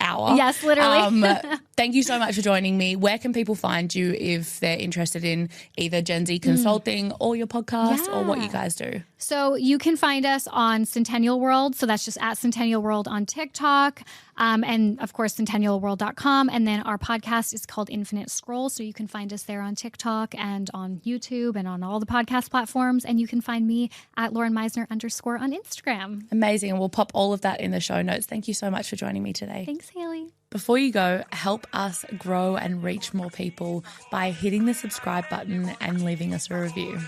[SPEAKER 1] hour.
[SPEAKER 2] Yes, literally.
[SPEAKER 1] Thank you so much for joining me. Where can people find you if they're interested in either Gen Z Consulting or your podcast or what you guys do?
[SPEAKER 2] So you can find us on Centennial World. So that's just at Centennial World on TikTok. And of course, centennialworld.com. And then our podcast is called Infinite Scroll. So you can find us there on TikTok and on YouTube and on all the podcast platforms. And you can find me at Lauren Meisner _ on Instagram.
[SPEAKER 1] Amazing. And we'll pop all of that in the show notes. Thank you so much for joining me today.
[SPEAKER 2] Thanks, Haley.
[SPEAKER 1] Before you go, help us grow and reach more people by hitting the subscribe button and leaving us a review.